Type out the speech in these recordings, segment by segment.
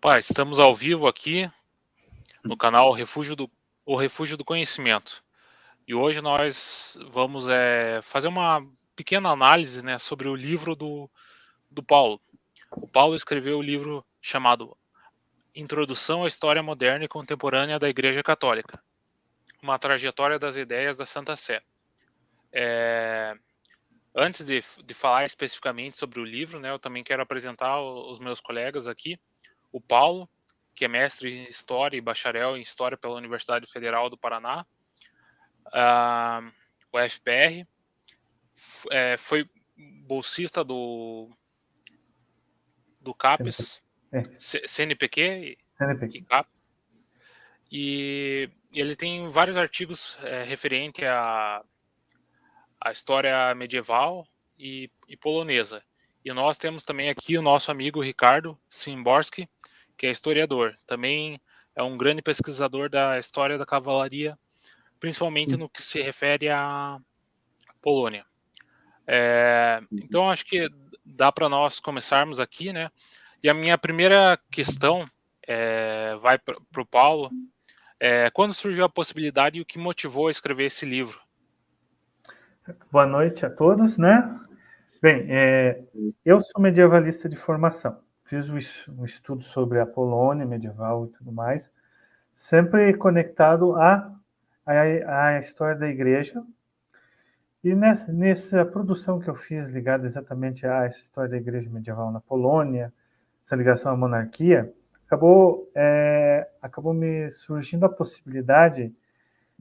Opa, estamos ao vivo aqui no canal O Refúgio do Conhecimento. E hoje nós vamos fazer uma pequena análise, né, sobre o livro do Paulo. O Paulo escreveu o livro chamado Introdução à História Moderna e Contemporânea da Igreja Católica, uma trajetória das ideias da Santa Sé. Antes de falar especificamente sobre o livro, né, eu também quero apresentar os meus colegas aqui. O Paulo, que é mestre em História e bacharel em História pela Universidade Federal do Paraná, o FPR, foi bolsista do CAPES, CNPq e CAPES, e ele tem vários artigos referentes à história medieval e polonesa. E nós temos também aqui o nosso amigo Ricardo Szymborski, que é historiador. Também é um grande pesquisador da história da cavalaria, principalmente no que se refere à Polônia. Então, acho que dá para nós começarmos aqui, né? E a minha primeira questão vai para o Paulo. Quando surgiu a possibilidade e o que motivou a escrever esse livro? Boa noite a todos, né? Bem, eu sou medievalista de formação. Fiz um estudo sobre a Polônia medieval e tudo mais, sempre conectado à história da igreja. E nessa produção que eu fiz, ligada exatamente a essa história da igreja medieval na Polônia, essa ligação à monarquia, acabou me surgindo a possibilidade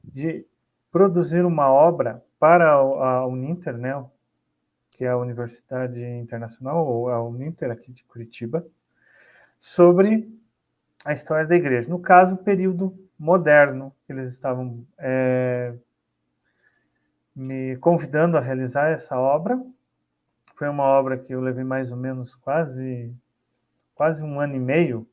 de produzir uma obra para a Uninter, né, que é a Universidade Internacional, ou a Uninter aqui de Curitiba, sobre a história da igreja. No caso, o período moderno. Eles estavam me convidando a realizar essa obra. Foi uma obra que eu levei mais ou menos quase 1 ano e meio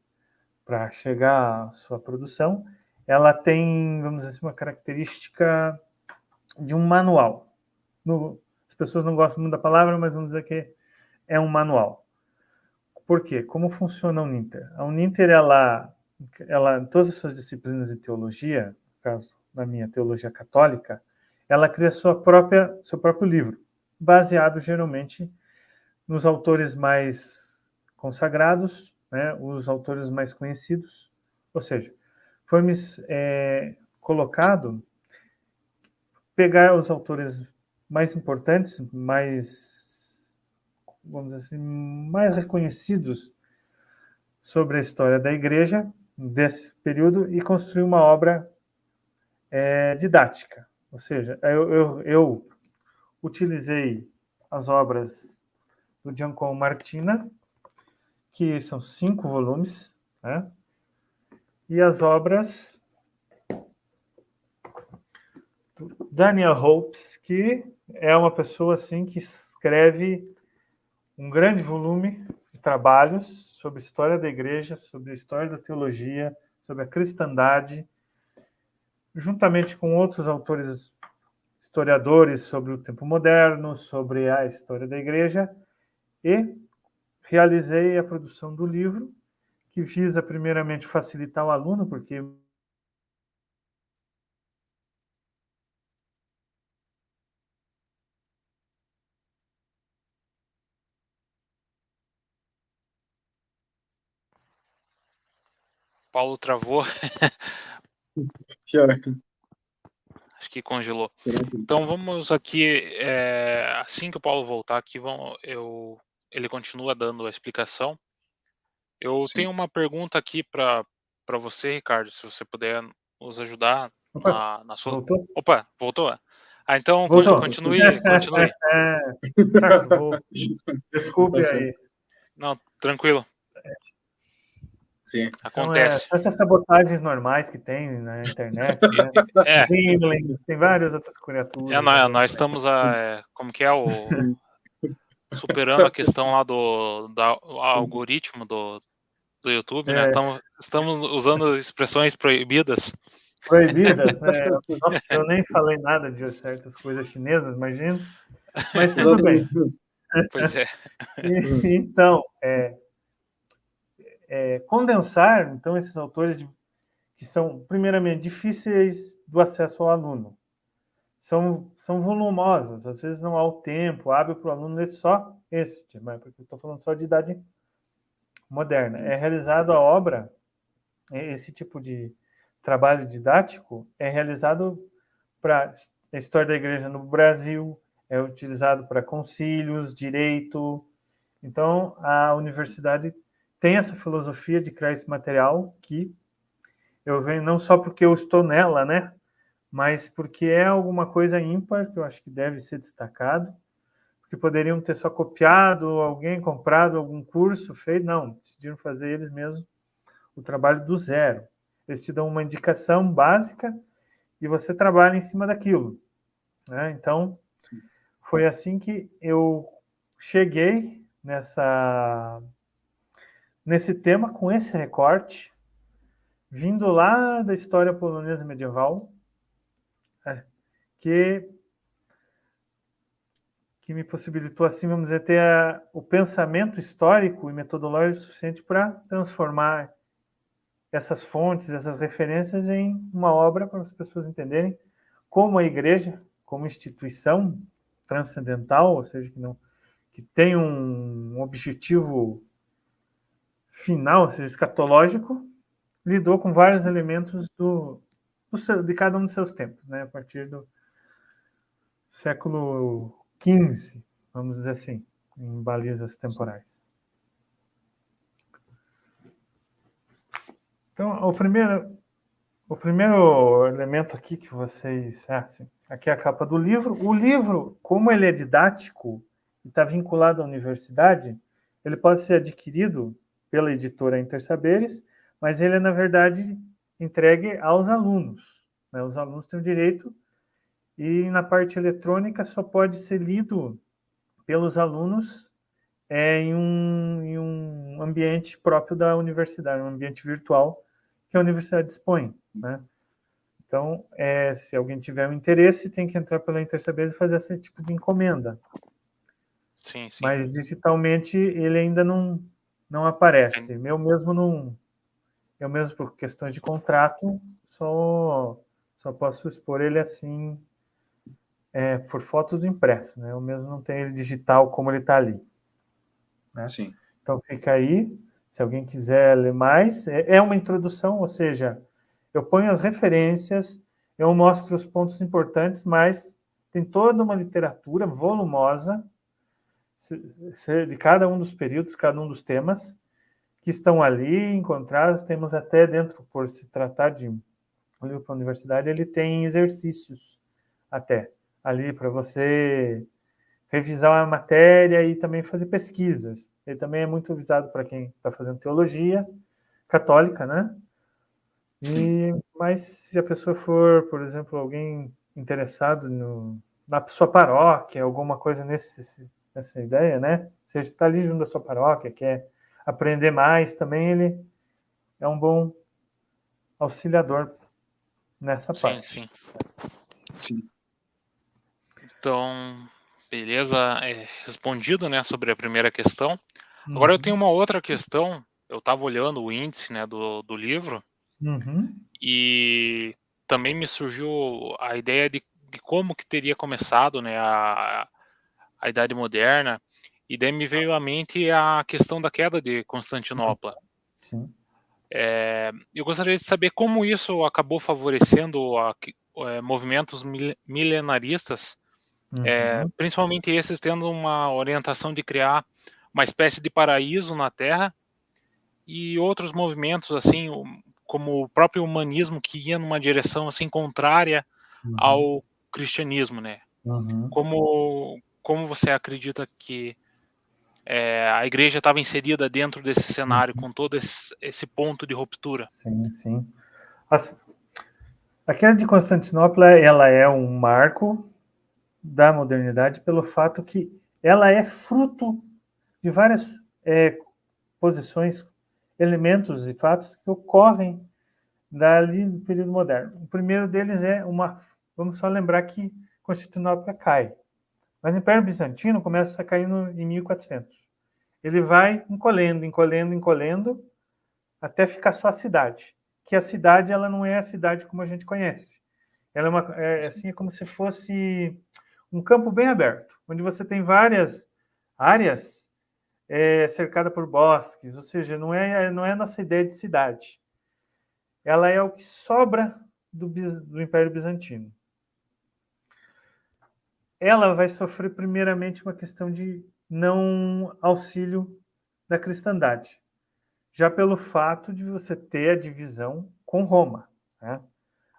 para chegar à sua produção. Ela tem, vamos dizer assim, uma característica de um manual. As pessoas não gostam muito da palavra, mas vamos dizer que é um manual. Por quê? Como funciona a Uninter? A Uninter, ela em todas as suas disciplinas de teologia, no caso da minha teologia católica, ela cria seu próprio livro, baseado geralmente nos autores mais consagrados, né, os autores mais conhecidos. Ou seja, foi-me colocado pegar os autores mais importantes, vamos dizer assim, mais reconhecidos sobre a história da igreja desse período e construir uma obra didática. Ou seja, eu utilizei as obras do Giacomo Martina, que são 5 volumes, né? E as obras do Daniel Hopes, que é uma pessoa assim que escreve um grande volume de trabalhos sobre a história da igreja, sobre a história da teologia, sobre a cristandade, juntamente com outros autores historiadores sobre o tempo moderno, sobre a história da igreja, e realizei a produção do livro, que visa primeiramente facilitar o aluno, porque Paulo travou. Certo. Acho que congelou. Então vamos aqui, assim que o Paulo voltar aqui, ele continua dando a explicação. Eu tenho uma pergunta aqui para você, Ricardo, se você puder nos ajudar na sua... Voltou? Opa, voltou? Então Voltou. Continue. Certo, desculpe aí. Não, tranquilo. Sim. Acontece. São essas sabotagens normais que tem na internet, né? Tem várias outras criaturas. Nós estamos como que é superando a questão lá do algoritmo do YouTube, né? Estamos usando expressões proibidas. Proibidas? Nossa, eu nem falei nada de certas coisas chinesas, imagina. Mas tudo bem. Pois é. Então, condensar, então, esses autores que são, primeiramente, difíceis do acesso ao aluno. São volumosas, às vezes não há o tempo, abre para o aluno ler só este, mas porque eu estou falando só de idade moderna. É realizado a obra, esse tipo de trabalho didático é realizado para a história da igreja no Brasil, é utilizado para concílios, direito. Então, a universidade tem essa filosofia de criar esse material que eu venho não só porque eu estou nela, né? Mas porque é alguma coisa ímpar que eu acho que deve ser destacado, porque poderiam ter só copiado, alguém comprado algum curso, feito, não, decidiram fazer eles mesmos o trabalho do zero. Eles te dão uma indicação básica e você trabalha em cima daquilo, né? Então, foi assim que eu cheguei nesse tema, com esse recorte, vindo lá da história polonesa medieval, que me possibilitou, assim, vamos dizer, ter o pensamento histórico e metodológico suficiente para transformar essas fontes, essas referências em uma obra para as pessoas entenderem como a igreja, como instituição transcendental, ou seja, que tem um objetivo final, ou seja, escatológico, lidou com vários elementos de cada um dos seus tempos, né? A partir do século XV, vamos dizer assim, em balizas temporais. Então, o primeiro elemento aqui que vocês... aqui é a capa do livro. O livro, como ele é didático e está vinculado à universidade, ele pode ser adquirido pela editora Intersaberes, mas ele é, na verdade, entregue aos alunos, né? Os alunos têm o direito, e na parte eletrônica só pode ser lido pelos alunos em um ambiente próprio da universidade, um ambiente virtual que a universidade dispõe, né? Então, se alguém tiver um interesse, tem que entrar pela Intersaberes e fazer esse tipo de encomenda. Sim, sim. Mas digitalmente ele ainda não aparece. Eu mesmo por questões de contrato, só posso expor ele assim, por fotos do impresso, né? Eu mesmo não tenho ele digital como ele está ali, né? Sim. Então fica aí, se alguém quiser ler mais, é uma introdução, ou seja, eu ponho as referências, eu mostro os pontos importantes, mas tem toda uma literatura volumosa de cada um dos períodos, cada um dos temas, que estão ali encontrados. Temos até dentro, por se tratar de um livro para a universidade, ele tem exercícios até ali para você revisar a matéria e também fazer pesquisas. Ele também é muito visado para quem está fazendo teologia católica, né? Mas se a pessoa for, por exemplo, alguém interessado na sua paróquia, alguma coisa nessa ideia, né? Seja, está ali junto da sua paróquia, quer aprender mais, também ele é um bom auxiliador nessa parte. Sim. Então, beleza, respondido, né, sobre a primeira questão. Agora eu tenho uma outra questão. Eu estava olhando o índice, né, do livro, e também me surgiu a ideia de como que teria começado, né, a Idade Moderna, e daí me veio à mente a questão da queda de Constantinopla. Sim. Eu gostaria de saber como isso acabou favorecendo movimentos milenaristas, principalmente esses tendo uma orientação de criar uma espécie de paraíso na Terra, e outros movimentos assim, como o próprio humanismo, que ia numa direção assim contrária ao cristianismo, né? Como você acredita que a igreja estava inserida dentro desse cenário, com todo esse ponto de ruptura? Sim, sim. A queda de Constantinopla, ela é um marco da modernidade pelo fato que ela é fruto de várias posições, elementos e fatos que ocorrem dali no período moderno. O primeiro deles vamos só lembrar que Constantinopla cai, mas o Império Bizantino começa a cair em 1400. Ele vai encolhendo, até ficar só a cidade. Que a cidade ela não é a cidade como a gente conhece. Ela assim, é como se fosse um campo bem aberto, onde você tem várias áreas cercada por bosques, ou seja, não é a nossa ideia de cidade. Ela é o que sobra do Império Bizantino. Ela vai sofrer primeiramente uma questão de não auxílio da cristandade, já pelo fato de você ter a divisão com Roma, né?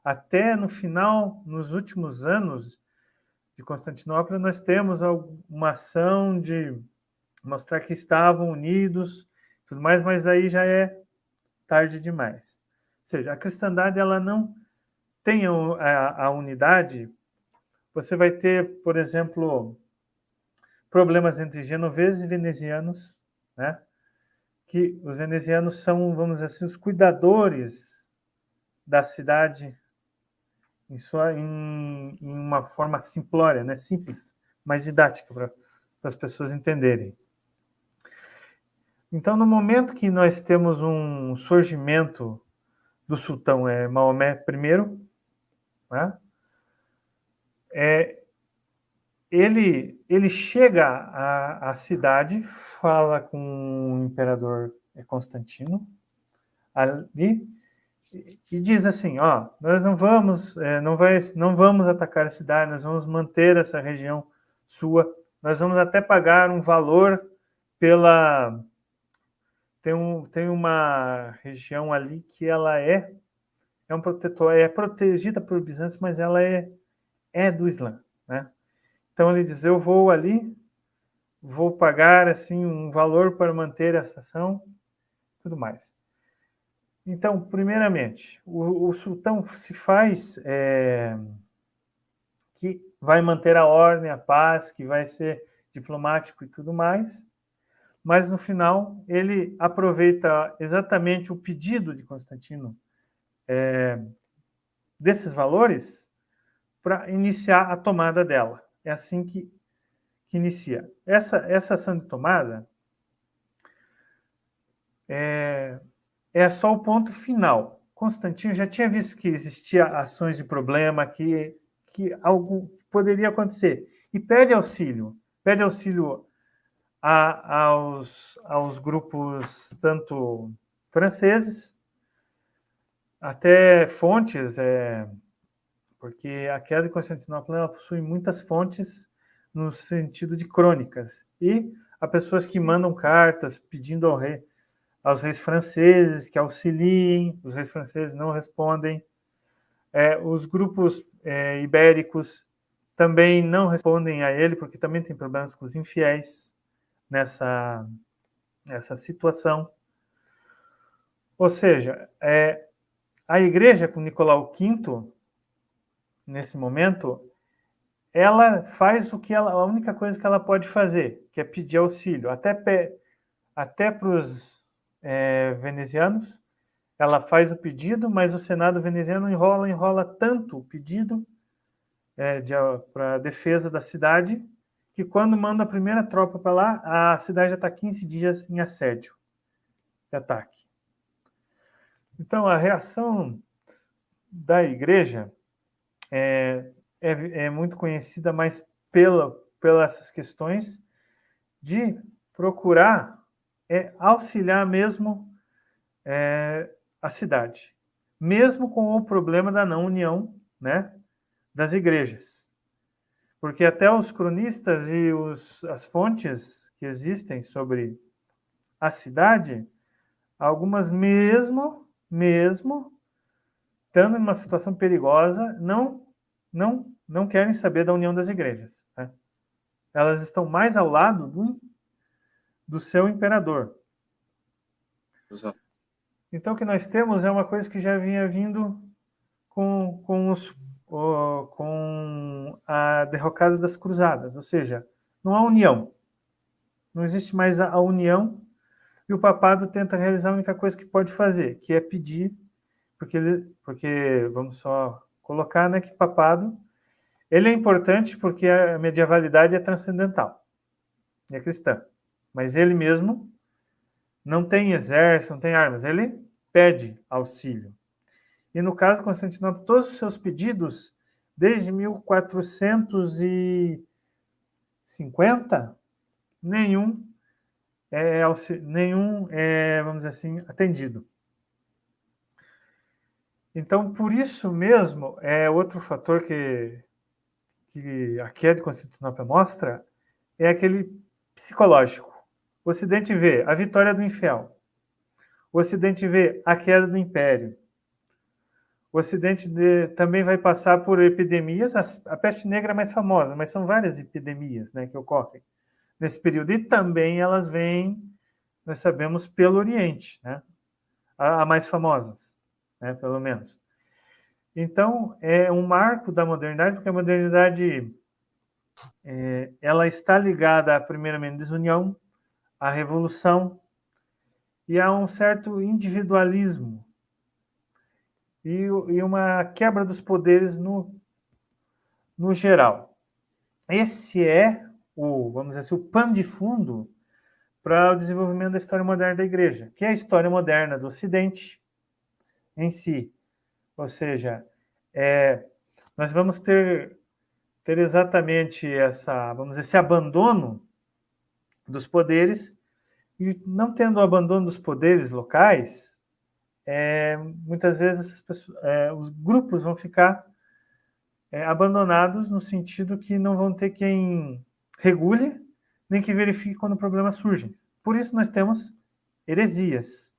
Até no final, nos últimos anos de Constantinopla, nós temos uma ação de mostrar que estavam unidos, tudo mais, mas aí já é tarde demais. Ou seja, a cristandade ela não tem a unidade. Você vai ter, por exemplo, problemas entre genoveses e venezianos, né? Que os venezianos são, vamos dizer assim, os cuidadores da cidade em uma forma simplória, né? Simples, mais didática para as pessoas entenderem. Então, no momento que nós temos um surgimento do sultão Maomé I, né? Ele chega à cidade, fala com o imperador Constantino ali e diz assim: ó, nós não vamos atacar a cidade, nós vamos manter essa região sua, nós vamos até pagar um valor pela tem uma região ali que ela é um protetor, é protegida por Bizâncio, mas ela é do Islã, né? Então ele diz: eu vou ali, vou pagar assim um valor para manter essa ação, tudo mais. Então, primeiramente, o sultão se faz que vai manter a ordem, a paz, que vai ser diplomático e tudo mais, mas no final ele aproveita exatamente o pedido de Constantino desses valores para iniciar a tomada dela. É assim que inicia. Essa ação de tomada é só o ponto final. Constantino já tinha visto que existia ações de problema, que algo poderia acontecer. E pede auxílio aos grupos tanto franceses, até fontes, porque a queda de Constantinopla ela possui muitas fontes no sentido de crônicas. E há pessoas que mandam cartas pedindo aos reis franceses que auxiliem, os reis franceses não respondem. Os grupos ibéricos também não respondem a ele, porque também tem problemas com os infiéis nessa situação. Ou seja, a igreja com Nicolau V, nesse momento, ela faz a única coisa que ela pode fazer, que é pedir auxílio. Até para os venezianos, ela faz o pedido, mas o Senado veneziano enrola tanto o pedido para a defesa da cidade, que quando manda a primeira tropa para lá, a cidade já está 15 dias em assédio de ataque. Então, a reação da igreja é muito conhecida mais pelas essas questões de procurar auxiliar mesmo a cidade, mesmo com o problema da não união, né, das igrejas. Porque até os cronistas e as fontes que existem sobre a cidade, algumas mesmo estando em uma situação perigosa, não querem saber da união das igrejas, né? Elas estão mais ao lado do seu imperador. Exato. Então, o que nós temos é uma coisa que já vinha vindo com a derrocada das cruzadas, ou seja, não há união. Não existe mais a união, e o papado tenta realizar a única coisa que pode fazer, que é pedir, porque vamos só colocar, né, que papado ele é importante porque a medievalidade é transcendental, é cristã, mas ele mesmo não tem exército, não tem armas. Ele pede auxílio. E no caso de Constantinopla, todos os seus pedidos, desde 1450, nenhum é, vamos dizer assim, atendido. Então, por isso mesmo, outro fator que a queda de Constantinopla mostra é aquele psicológico. O Ocidente vê a vitória do infiel. O Ocidente vê a queda do império. O Ocidente também vai passar por epidemias. A peste negra é mais famosa, mas são várias epidemias, né, que ocorrem nesse período. E também elas vêm, nós sabemos, pelo Oriente, né, a mais famosas, né, pelo menos. Então, é um marco da modernidade, porque a modernidade ela está ligada, primeiramente, à desunião, à revolução e a um certo individualismo e uma quebra dos poderes no geral. Esse é vamos dizer assim, o pano de fundo para o desenvolvimento da história moderna da Igreja, que é a história moderna do Ocidente em si. Ou seja, nós vamos ter exatamente vamos dizer, esse abandono dos poderes, e não tendo o abandono dos poderes locais, muitas vezes os grupos vão ficar abandonados no sentido que não vão ter quem regule, nem que verifique quando problemas surgem. Por isso nós temos heresias,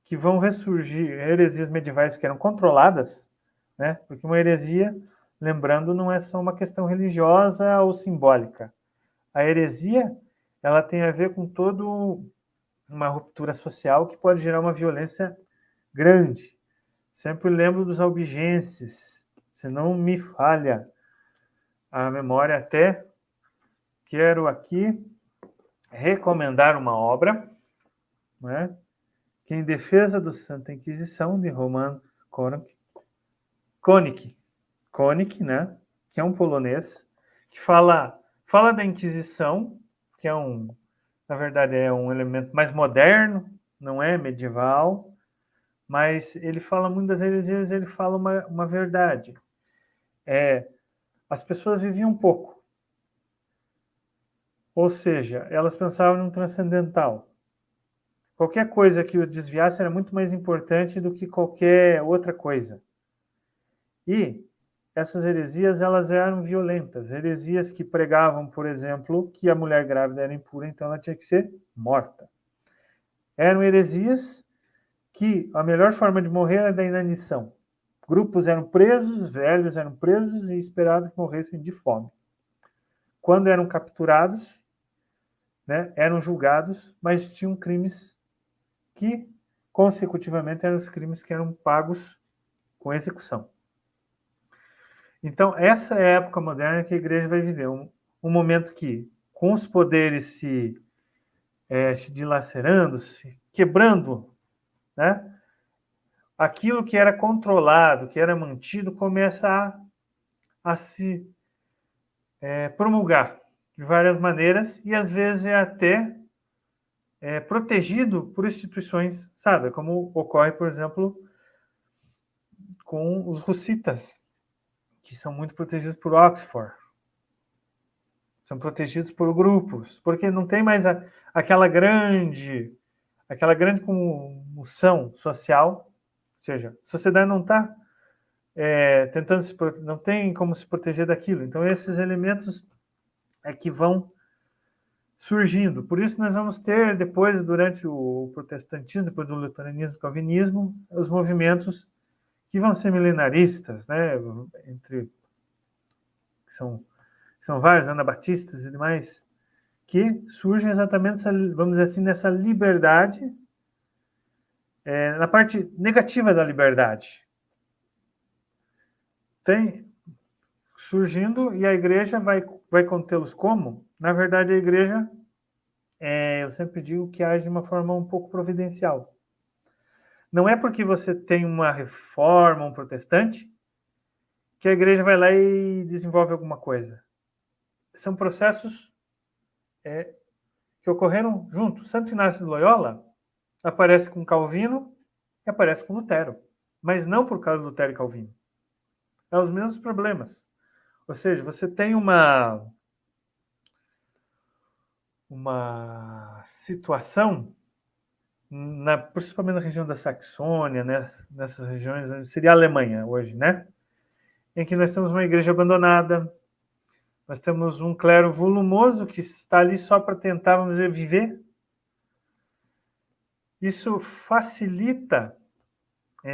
que vão ressurgir, heresias medievais que eram controladas, né? Porque uma heresia, lembrando, não é só uma questão religiosa ou simbólica. A heresia, ela tem a ver com toda uma ruptura social que pode gerar uma violência grande. Sempre lembro dos albigenses, se não me falha a memória. Até quero aqui recomendar uma obra, né, que é Em Defesa da Santa Inquisição, de Roman Konik, né, que é um polonês, que fala da Inquisição, que na verdade é um elemento mais moderno, não é medieval, mas ele fala muito das heresias, ele fala uma verdade. As pessoas viviam pouco, ou seja, elas pensavam no transcendental. Qualquer coisa que o desviasse era muito mais importante do que qualquer outra coisa. E essas heresias, elas eram violentas. Heresias que pregavam, por exemplo, que a mulher grávida era impura, então ela tinha que ser morta. Eram heresias que a melhor forma de morrer era da inanição. Grupos eram presos, velhos eram presos e esperados que morressem de fome. Quando eram capturados, né, eram julgados, mas tinham crimes que, consecutivamente, eram os crimes que eram pagos com execução. Então, essa é a época moderna que a igreja vai viver. Um momento que, com os poderes se dilacerando, se quebrando, né, aquilo que era controlado, que era mantido, começa a se promulgar de várias maneiras, e às vezes é até protegido por instituições, sabe? Como ocorre, por exemplo, com os hussitas, que são muito protegidos por Oxford. São protegidos por grupos, porque não tem mais aquela grande comoção social, ou seja, a sociedade não está tentando não tem como se proteger daquilo. Então, esses elementos que vão surgindo. Por isso, nós vamos ter depois, durante o protestantismo, depois do luteranismo, do calvinismo, os movimentos que vão ser milenaristas, né? São vários, anabatistas e demais, que surgem exatamente, vamos dizer assim, nessa liberdade, na parte negativa da liberdade. Tem surgindo, e a igreja vai contê-los como? Na verdade, a igreja, eu sempre digo que age de uma forma um pouco providencial. Não é porque você tem uma reforma, um protestante, que a igreja vai lá e desenvolve alguma coisa. São processos que ocorreram juntos. Santo Inácio de Loyola aparece com Calvino e aparece com Lutero, mas não por causa de Lutero e Calvino. É os mesmos problemas. Ou seja, você tem uma situação, principalmente na região da Saxônia, né, nessas regiões, seria a Alemanha hoje, né, em que nós temos uma igreja abandonada, nós temos um clero volumoso que está ali só para tentar, vamos dizer, viver. Isso facilita,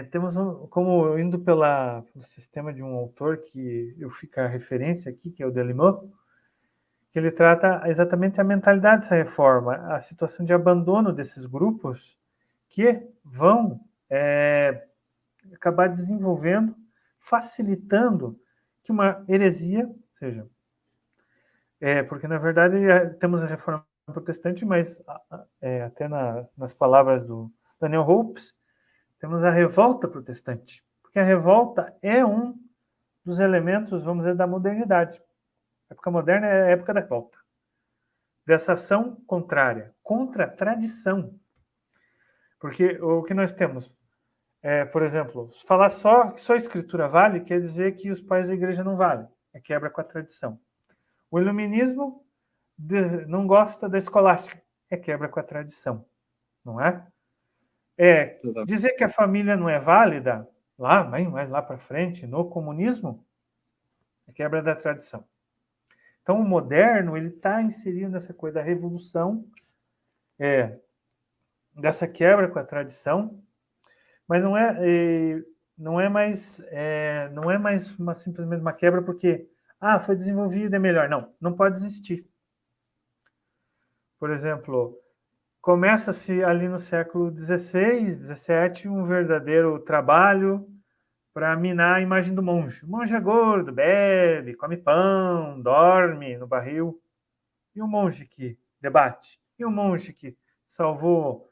temos como indo pelo sistema de um autor que eu fico a referência aqui, que é o Delimot, que ele trata exatamente a mentalidade dessa reforma, a situação de abandono desses grupos que vão acabar desenvolvendo, facilitando que uma heresia, ou seja, porque na verdade temos a reforma protestante, mas até nas palavras do Daniel Hopes, temos a revolta protestante, porque a revolta é um dos elementos, vamos dizer, da modernidade. A época moderna é a época da revolta, dessa ação contrária, contra a tradição. Porque o que nós temos, por exemplo, falar que só a escritura vale quer dizer que os pais da igreja não valem, é quebra com a tradição. O iluminismo não gosta da escolástica, é quebra com a tradição, não é? Dizer que a família não é válida, mais lá para frente, no comunismo, é quebra da tradição. Então, o moderno, ele está inserindo essa coisa da revolução, dessa quebra com a tradição, mas não é mais simplesmente uma quebra porque foi desenvolvida, é melhor. Não pode existir. Por exemplo, começa-se ali no século XVI, XVII, um verdadeiro trabalho para minar a imagem do monge. O monge é gordo, bebe, come pão, dorme no barril. E o monge que debate? E o monge que salvou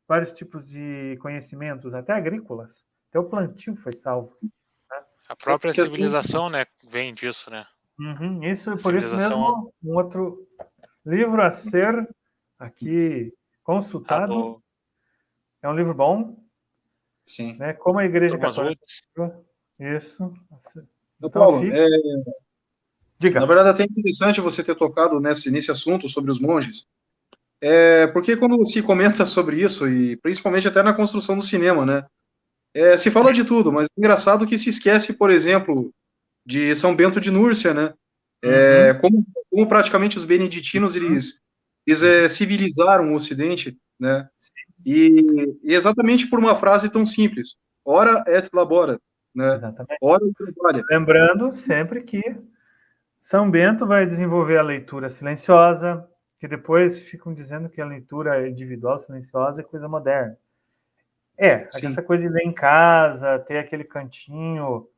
vários tipos de conhecimentos, até agrícolas? Até o plantio foi salvo. Né? A própria civilização, né, vem disso, né? Por isso mesmo, um outro livro a ser aqui consultado. É um livro bom. Sim. Né? Como a Igreja Católica. Isso. Então, Paulo, diga. Na verdade, é até interessante você ter tocado nesse assunto sobre os monges. Porque quando se comenta sobre isso, e principalmente até na construção do cinema, né? Se fala de tudo, mas é engraçado que se esquece, por exemplo, de São Bento de Núrcia, né? Como praticamente os beneditinos eles civilizaram o Ocidente, né? E exatamente por uma frase tão simples: ora et labora, né? Exatamente. Ora e trabalha. Lembrando sempre que São Bento vai desenvolver a leitura silenciosa, que depois ficam dizendo que a leitura individual silenciosa é coisa moderna. Essa coisa de ler em casa, ter aquele cantinho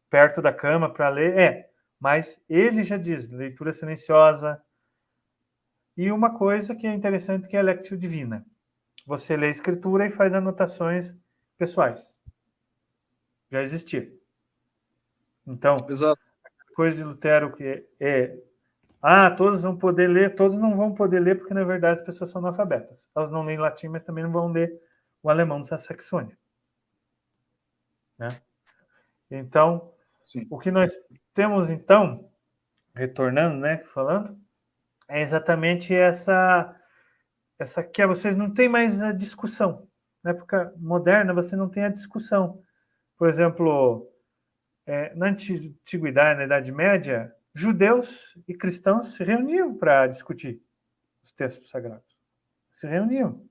perto da cama para ler, mas ele já diz, leitura silenciosa. E uma coisa que é interessante que é a Lectio Divina. Você lê a escritura e faz anotações pessoais. Já existia. Então, exato. A coisa de Lutero que todos vão poder ler, todos não vão poder ler porque, na verdade, as pessoas são analfabetas. Elas não leem latim, mas também não vão ler o alemão da Saxônia. Né? Então, o que nós temos, então, retornando, né, falando, é exatamente essa que vocês não têm mais a discussão. Na época moderna, você não tem a discussão. Por exemplo, na Antiguidade, na Idade Média, judeus e cristãos se reuniam para discutir os textos sagrados. Se reuniam.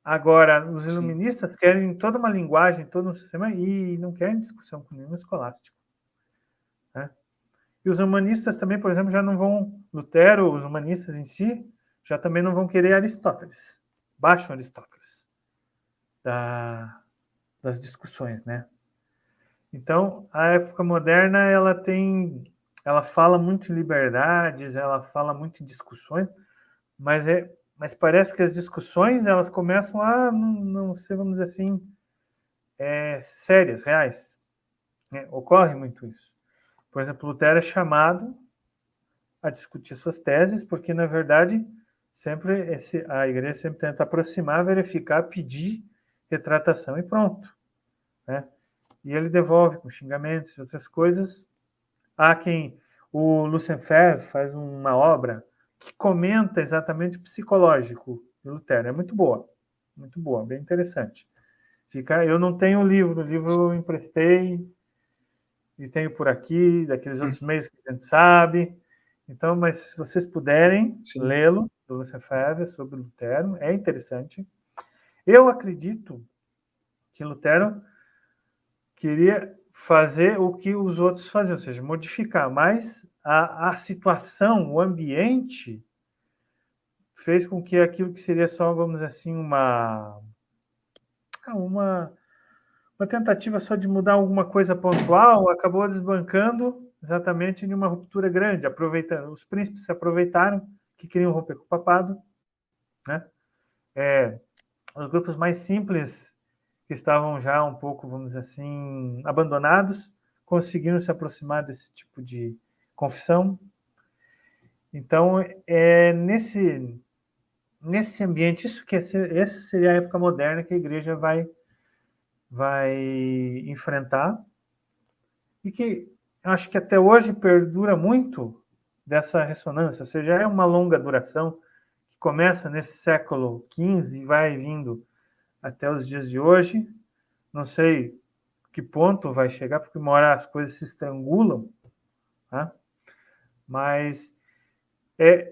Agora, os iluministas querem toda uma linguagem, todo um sistema, e não querem discussão com nenhum escolástico. Né? E os humanistas também, por exemplo, já não vão... Lutero, os humanistas em si, já também não vão querer Aristóteles. Baixam Aristóteles das discussões, né? Então, a época moderna, ela fala muito em liberdades, ela fala muito em discussões, mas parece que as discussões, elas começam a não ser, vamos dizer assim, sérias, reais. Ocorre muito isso. Por exemplo, Lutero é chamado a discutir suas teses, porque, na verdade, sempre a igreja sempre tenta aproximar, verificar, pedir retratação e pronto, né? E ele devolve com xingamentos e outras coisas. Há quem... O Lucien Febvre faz uma obra que comenta exatamente o psicológico de Lutero. É muito boa, bem interessante. Eu não tenho o livro eu emprestei e tenho por aqui, daqueles outros meios que a gente sabe. Então, mas se vocês puderem lê-lo, do Lucien Febvre, sobre Lutero, é interessante. Eu acredito que Lutero queria fazer o que os outros faziam, ou seja, modificar, mas a situação, o ambiente, fez com que aquilo que seria só, vamos dizer assim, uma tentativa só de mudar alguma coisa pontual, acabou desbancando exatamente em uma ruptura grande, aproveitando. Os príncipes se aproveitaram, que queriam romper com o papado, né? Os grupos mais simples, que estavam já um pouco, vamos dizer assim, abandonados, conseguiram se aproximar desse tipo de confissão. Então, nesse ambiente, essa seria a época moderna que a igreja vai enfrentar, e que acho que até hoje perdura muito dessa ressonância, ou seja, é uma longa duração que começa nesse século XV e vai vindo até os dias de hoje. Não sei que ponto vai chegar, porque uma hora as coisas se estrangulam, tá? Mas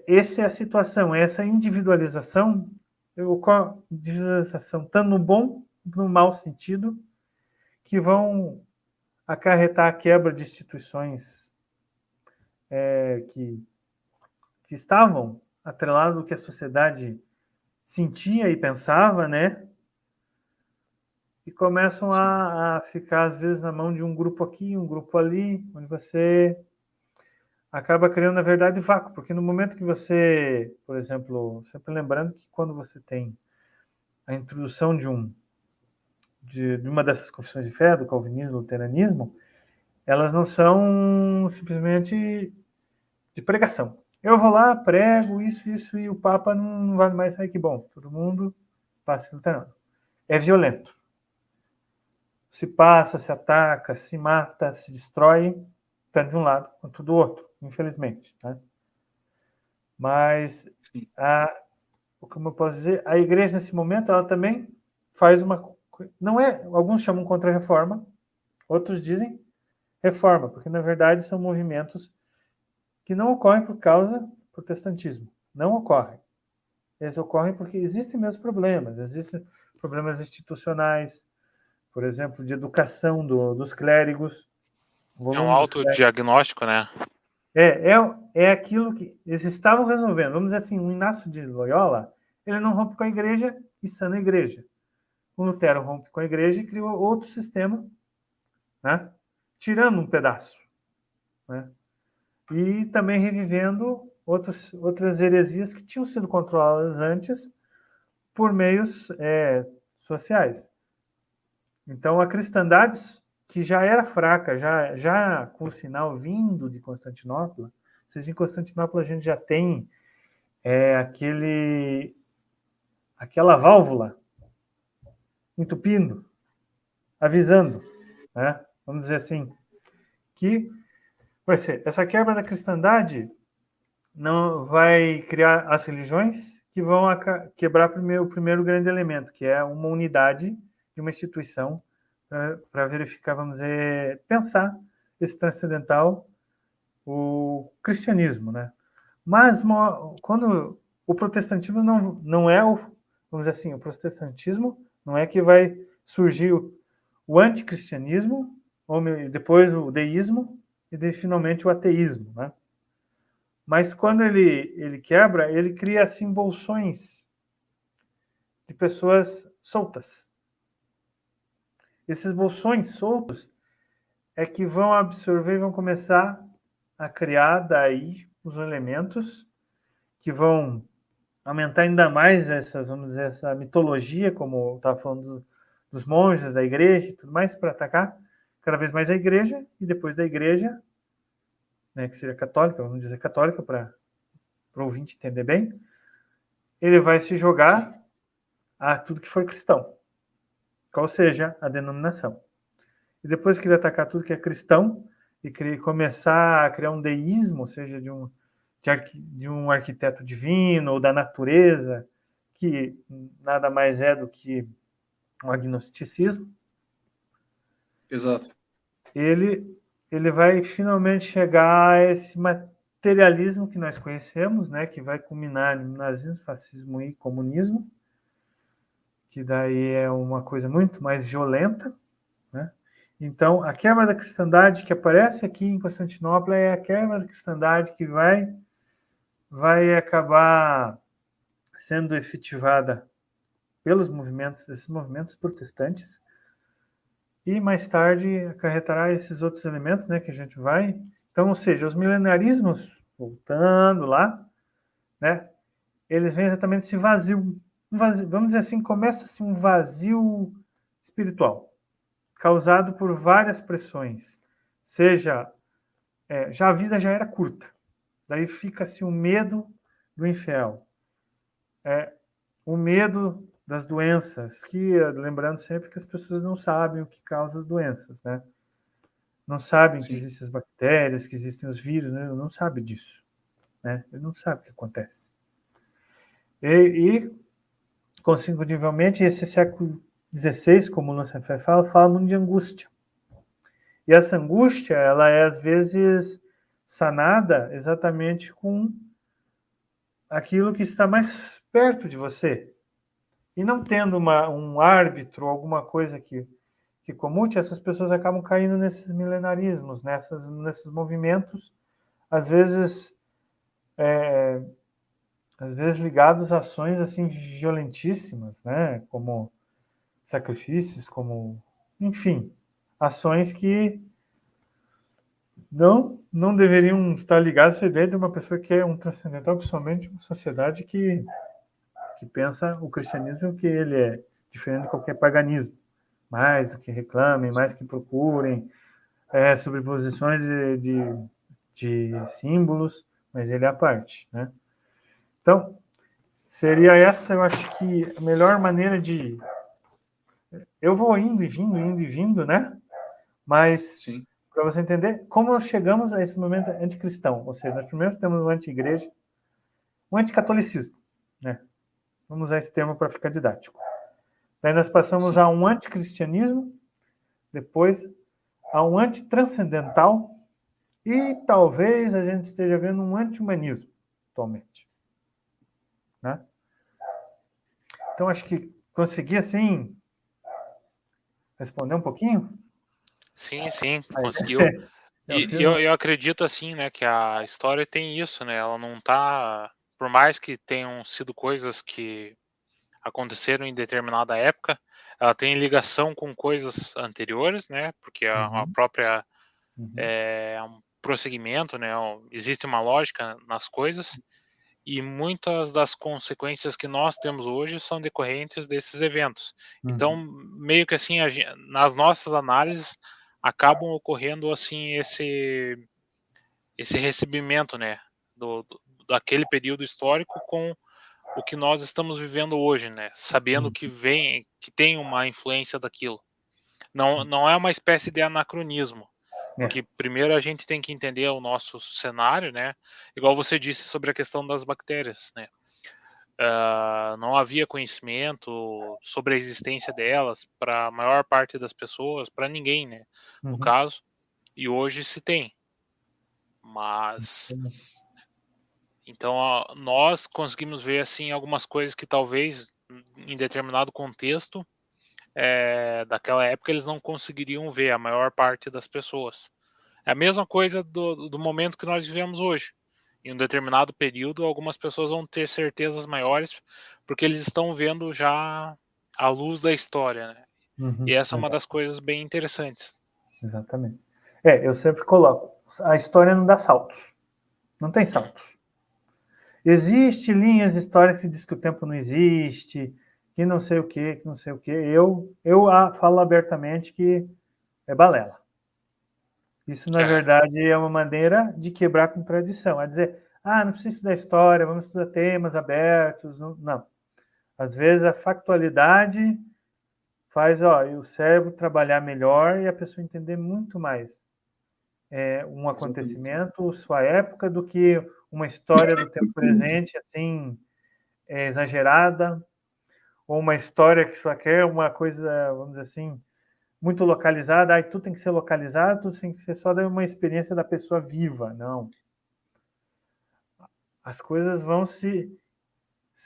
essa é a situação, essa individualização, tanto no bom no mau sentido, que vão acarretar a quebra de instituições que estavam atreladas ao que a sociedade sentia e pensava, né? E começam a ficar, às vezes, na mão de um grupo aqui, um grupo ali, onde você acaba criando, na verdade, vácuo, porque no momento que você, por exemplo, sempre lembrando que quando você tem a introdução de uma dessas confissões de fé, do calvinismo, do luteranismo, elas não são simplesmente de pregação. Eu vou lá, prego isso, e o Papa não vale mais. Ai, que bom, todo mundo passa luterano. É violento. Se passa, se ataca, se mata, se destrói, tanto de um lado quanto do outro, infelizmente. Né? Mas, como eu posso dizer, a igreja, nesse momento, ela também faz alguns chamam contra-reforma, outros dizem reforma, porque, na verdade, são movimentos que não ocorrem por causa do protestantismo. Não ocorrem. Eles ocorrem porque existem mesmo problemas. Existem problemas institucionais, por exemplo, de educação dos clérigos. É um autodiagnóstico, né? É aquilo que eles estavam resolvendo. Vamos dizer assim, o Inácio de Loyola, ele não rompe com a igreja e sana a igreja. O Lutero rompe com a igreja e criou outro sistema, né? Tirando um pedaço, né? E também revivendo outras heresias que tinham sido controladas antes por meios sociais. Então, a cristandade, que já era fraca, já com o sinal vindo de Constantinopla, ou seja, em Constantinopla a gente já tem aquela válvula entupindo, avisando, né? Vamos dizer assim, que vai ser essa quebra da cristandade não vai criar as religiões que vão quebrar o primeiro grande elemento, que é uma unidade de uma instituição para verificar, vamos dizer, pensar esse transcendental, o cristianismo, né? Mas quando o protestantismo não é vamos dizer assim, o protestantismo não é que vai surgir o anticristianismo, ou depois o deísmo e finalmente o ateísmo, né? Mas quando ele quebra, ele cria assim bolsões de pessoas soltas. Esses bolsões soltos é que vão absorver e vão começar a criar daí os elementos que vão aumentar ainda mais vamos dizer, essa mitologia, como eu estava falando dos monges da igreja e tudo mais, para atacar cada vez mais a igreja, e depois da igreja, né, que seria católica, vamos dizer católica, para o ouvinte entender bem, ele vai se jogar a tudo que for cristão. qual seja a denominação. E depois que ele atacar tudo que é cristão e começar a criar um deísmo, ou seja, de um arquiteto divino ou da natureza, que nada mais é do que um agnosticismo. Exato. Ele vai finalmente chegar a esse materialismo que nós conhecemos, né, que vai culminar no nazismo, fascismo e comunismo, que daí é uma coisa muito mais violenta, né? Então, a quebra da cristandade que aparece aqui em Constantinopla é a quebra da cristandade que vai acabar sendo efetivada pelos esses movimentos protestantes, e mais tarde acarretará esses outros elementos, né, que a gente vai. Então, ou seja, os milenarismos, voltando lá, né, eles vêm exatamente esse vazio, vamos dizer assim, começa-se um vazio espiritual, causado por várias pressões, seja, já a vida já era curta, daí fica-se o medo do infiel, o medo das doenças, que, lembrando sempre que as pessoas não sabem o que causa as doenças, né? Não sabem que existem as bactérias, que existem os vírus, né? Não sabe disso, né? Ele não sabe o que acontece. E consequentemente, esse século XVI, como o Lancelot fala muito de angústia. E essa angústia, ela é, às vezes, sanada exatamente com aquilo que está mais perto de você. E não tendo um árbitro, alguma coisa que comute, essas pessoas acabam caindo nesses milenarismos, nesses movimentos, às vezes ligados a ações assim violentíssimas, né? Como sacrifícios, enfim, ações que não deveriam estar ligadas à ideia de uma pessoa que é um transcendental, principalmente uma sociedade que pensa o cristianismo que ele é diferente de qualquer paganismo. Mais do que reclamem, mais que procurem sobreposições de símbolos, mas ele é a parte, né? Então, seria essa, eu acho que a melhor maneira de... Eu vou indo e vindo, né? Mas, para você entender, como nós chegamos a esse momento anticristão, ou seja, nós primeiro temos o anti-igreja, o anticatolicismo, né? Vamos usar esse termo para ficar didático. Daí nós passamos a um anticristianismo, depois a um antitranscendental, e talvez a gente esteja vendo um anti-humanismo atualmente, né? Então, acho que consegui, assim, responder um pouquinho? Sim, conseguiu. E eu acredito, assim, né, que a história tem isso, né? Ela não tá... Por mais que tenham sido coisas que aconteceram em determinada época, ela tem ligação com coisas anteriores, né? Porque a própria é um prosseguimento, né? Existe uma lógica nas coisas, e muitas das consequências que nós temos hoje são decorrentes desses eventos. Então, meio que assim, nas nossas análises acabam ocorrendo assim esse recebimento, né, daquele período histórico com o que nós estamos vivendo hoje, né, sabendo que tem uma influência daquilo. Não é uma espécie de anacronismo, porque primeiro a gente tem que entender o nosso cenário, né? Igual você disse sobre a questão das bactérias, né? Não havia conhecimento sobre a existência delas para a maior parte das pessoas, para ninguém, né? No caso, e hoje se tem. Mas então nós conseguimos ver assim algumas coisas que talvez em determinado contexto daquela época eles não conseguiriam ver, a maior parte das pessoas. É a mesma coisa do momento que nós vivemos hoje. Em um determinado período, algumas pessoas vão ter certezas maiores, porque eles estão vendo já a luz da história, né? E essa é uma das coisas bem interessantes. Exatamente. Eu sempre coloco, a história não dá saltos. Não tem saltos. Existem linhas históricas que dizem que o tempo não existe, que não sei o que não sei o que. Eu falo abertamente que é balela. Isso, na verdade, é uma maneira de quebrar a contradição. É dizer, não precisa estudar história, vamos estudar temas abertos. Não. Às vezes, a factualidade faz o cérebro trabalhar melhor e a pessoa entender muito mais um acontecimento, sua época, do que uma história do tempo presente, assim, exagerada, ou uma história que só quer uma coisa, vamos dizer assim, muito localizada. Aí tudo tem que ser localizado, tudo tem que ser só uma experiência da pessoa viva. Não. As coisas vão se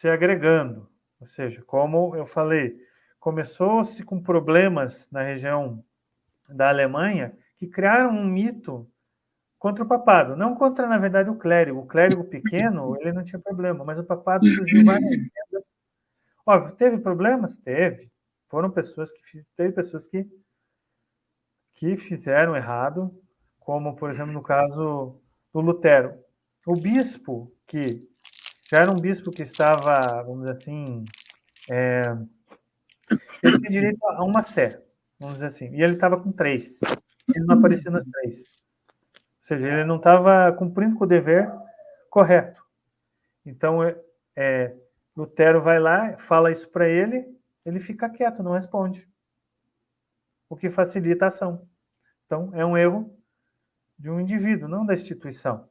agregando. Ou seja, como eu falei, começou-se com problemas na região da Alemanha que criaram um mito contra o papado, não contra, na verdade, o clérigo. O clérigo pequeno, ele não tinha problema, mas o papado surgiu várias vezes. Óbvio, teve problemas? Teve. Teve pessoas que fizeram errado, como, por exemplo, no caso do Lutero. O bispo, que já era um bispo que estava, vamos dizer assim, ele tinha direito a uma sé, vamos dizer assim, e ele estava com 3. Ele não aparecia nas 3. Ou seja, ele não estava cumprindo com o dever correto. Então, Lutero vai lá, fala isso para ele, ele fica quieto, não responde. O que facilita a ação. Então, é um erro de um indivíduo, não da instituição,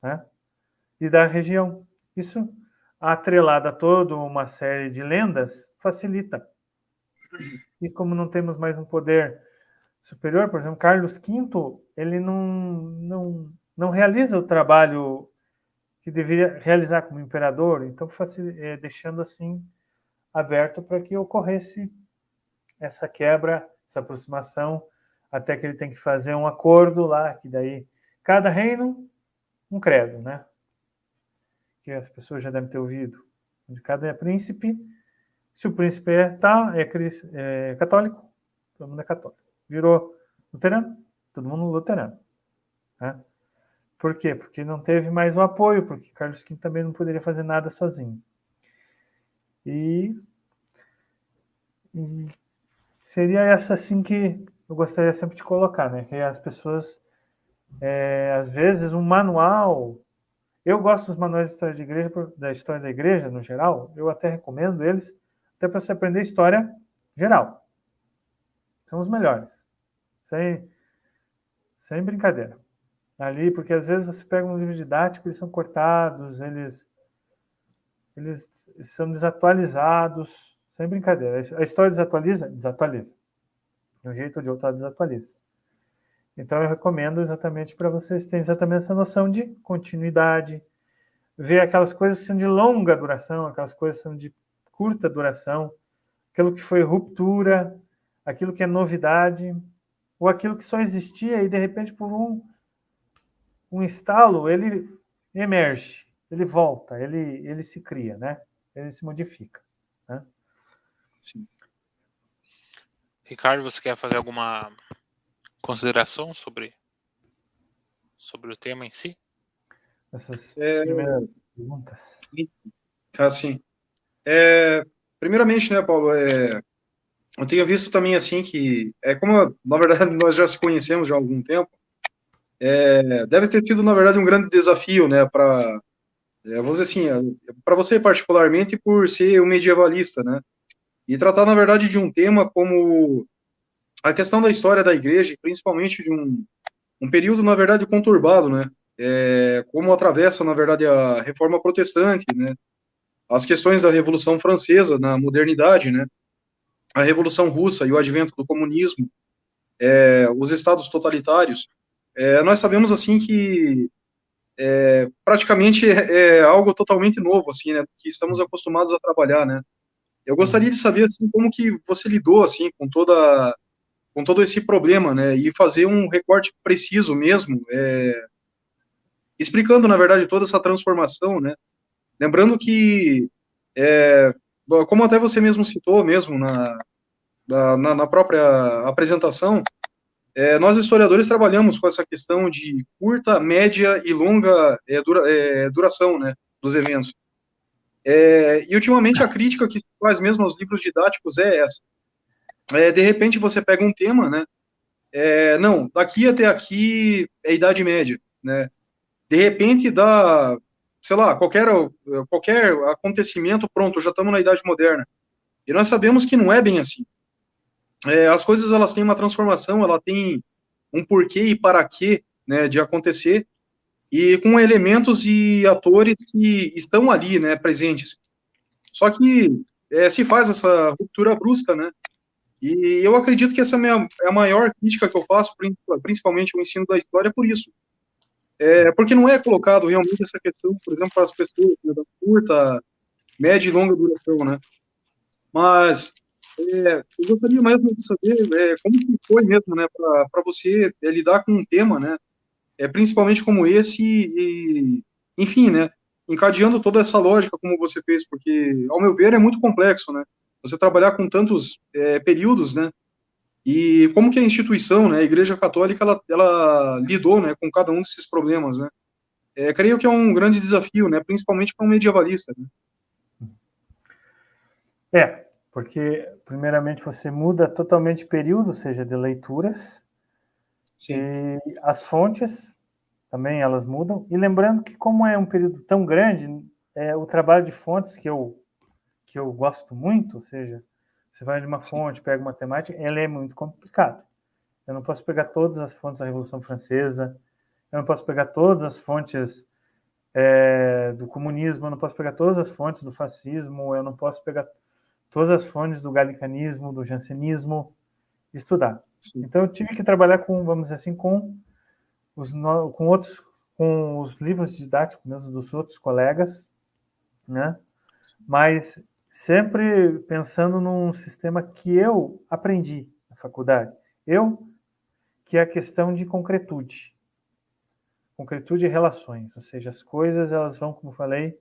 né? E da região. Isso, atrelado a toda uma série de lendas, facilita. E como não temos mais um poder superior, por exemplo, Carlos V, ele não realiza o trabalho que deveria realizar como imperador, então deixando assim aberto para que ocorresse essa quebra, essa aproximação, até que ele tem que fazer um acordo lá, que daí cada reino, um credo, né? Que as pessoas já devem ter ouvido. De cada príncipe, se o príncipe é católico, todo mundo é católico. Virou luterano, todo mundo luterano. Né? Por quê? Porque não teve mais o apoio, porque Carlos V também não poderia fazer nada sozinho. E seria essa assim que eu gostaria sempre de colocar, né? Que as pessoas, às vezes, um manual. Eu gosto dos manuais de história de igreja, da história da igreja no geral. Eu até recomendo eles, até para você aprender história geral. São os melhores, sem brincadeira. Ali, porque às vezes você pega um livro didático, eles são cortados, eles são desatualizados, sem brincadeira. A história desatualiza? Desatualiza. De um jeito ou de outro, ela desatualiza. Então, eu recomendo exatamente para vocês terem exatamente essa noção de continuidade, ver aquelas coisas que são de longa duração, aquelas coisas que são de curta duração, aquilo que foi ruptura, aquilo que é novidade, ou aquilo que só existia e, de repente, por um estalo, ele emerge, ele volta, ele se cria, né? Ele se modifica. Né? Sim. Ricardo, você quer fazer alguma consideração sobre o tema em si? Essas primeiras perguntas. Assim, primeiramente, né, Paulo, eu tenho visto também, assim, que, como, na verdade, nós já se conhecemos já há algum tempo, deve ter sido, na verdade, um grande desafio, né, para, vamos dizer assim, para você particularmente, por ser um medievalista, né, e tratar, na verdade, de um tema como a questão da história da igreja, principalmente de um período, na verdade, conturbado, né, como atravessa, na verdade, a Reforma Protestante, né, as questões da Revolução Francesa na modernidade, né, a Revolução Russa e o advento do comunismo, os estados totalitários, nós sabemos, assim, que praticamente é algo totalmente novo, assim, né, que estamos acostumados a trabalhar, né. Eu gostaria de saber, assim, como que você lidou, assim, com todo esse problema, né, e fazer um recorte preciso mesmo, explicando, na verdade, toda essa transformação, né, lembrando que, como até você mesmo citou mesmo na própria apresentação, nós historiadores trabalhamos com essa questão de curta, média e longa duração, né, dos eventos. E ultimamente a crítica que se faz mesmo aos livros didáticos é essa. De repente você pega um tema, né, não, daqui até aqui é Idade Média, né, de repente dá, sei lá, qualquer acontecimento, pronto, já estamos na Idade Moderna. E nós sabemos que não é bem assim. as coisas elas têm uma transformação, ela tem um porquê e para quê, né, de acontecer, e com elementos e atores que estão ali, né, presentes. Só que se faz essa ruptura brusca, né? E eu acredito que essa é a maior crítica que eu faço, principalmente o ensino da história, por isso. Porque não é colocado realmente essa questão, por exemplo, para as pessoas, né, da curta, média e longa duração, né? Mas eu gostaria mesmo de saber como que foi mesmo, né, para você lidar com um tema, né, principalmente como esse, e, enfim, né, encadeando toda essa lógica como você fez, porque, ao meu ver, é muito complexo, né, você trabalhar com tantos períodos, né, e como que a instituição, né, a Igreja Católica, ela lidou, né, com cada um desses problemas, né. Creio que é um grande desafio, né, principalmente para um medievalista, né. Porque, primeiramente, você muda totalmente o período, ou seja, de leituras. Sim. E as fontes também, elas mudam. E lembrando que, como é um período tão grande, o trabalho de fontes que eu gosto muito, ou seja, você vai de uma fonte, pega uma temática, ela é muito complicado. Eu não posso pegar todas as fontes da Revolução Francesa, eu não posso pegar todas as fontes do comunismo, eu não posso pegar todas as fontes do fascismo, eu não posso pegar todas as fontes do galicanismo, do jansenismo, estudar. Sim. Então eu tive que trabalhar com, vamos dizer assim, com os livros didáticos mesmo dos outros colegas, né? Mas sempre pensando num sistema que eu aprendi na faculdade. Que é a questão de concretude e relações, ou seja, as coisas elas vão, como eu falei,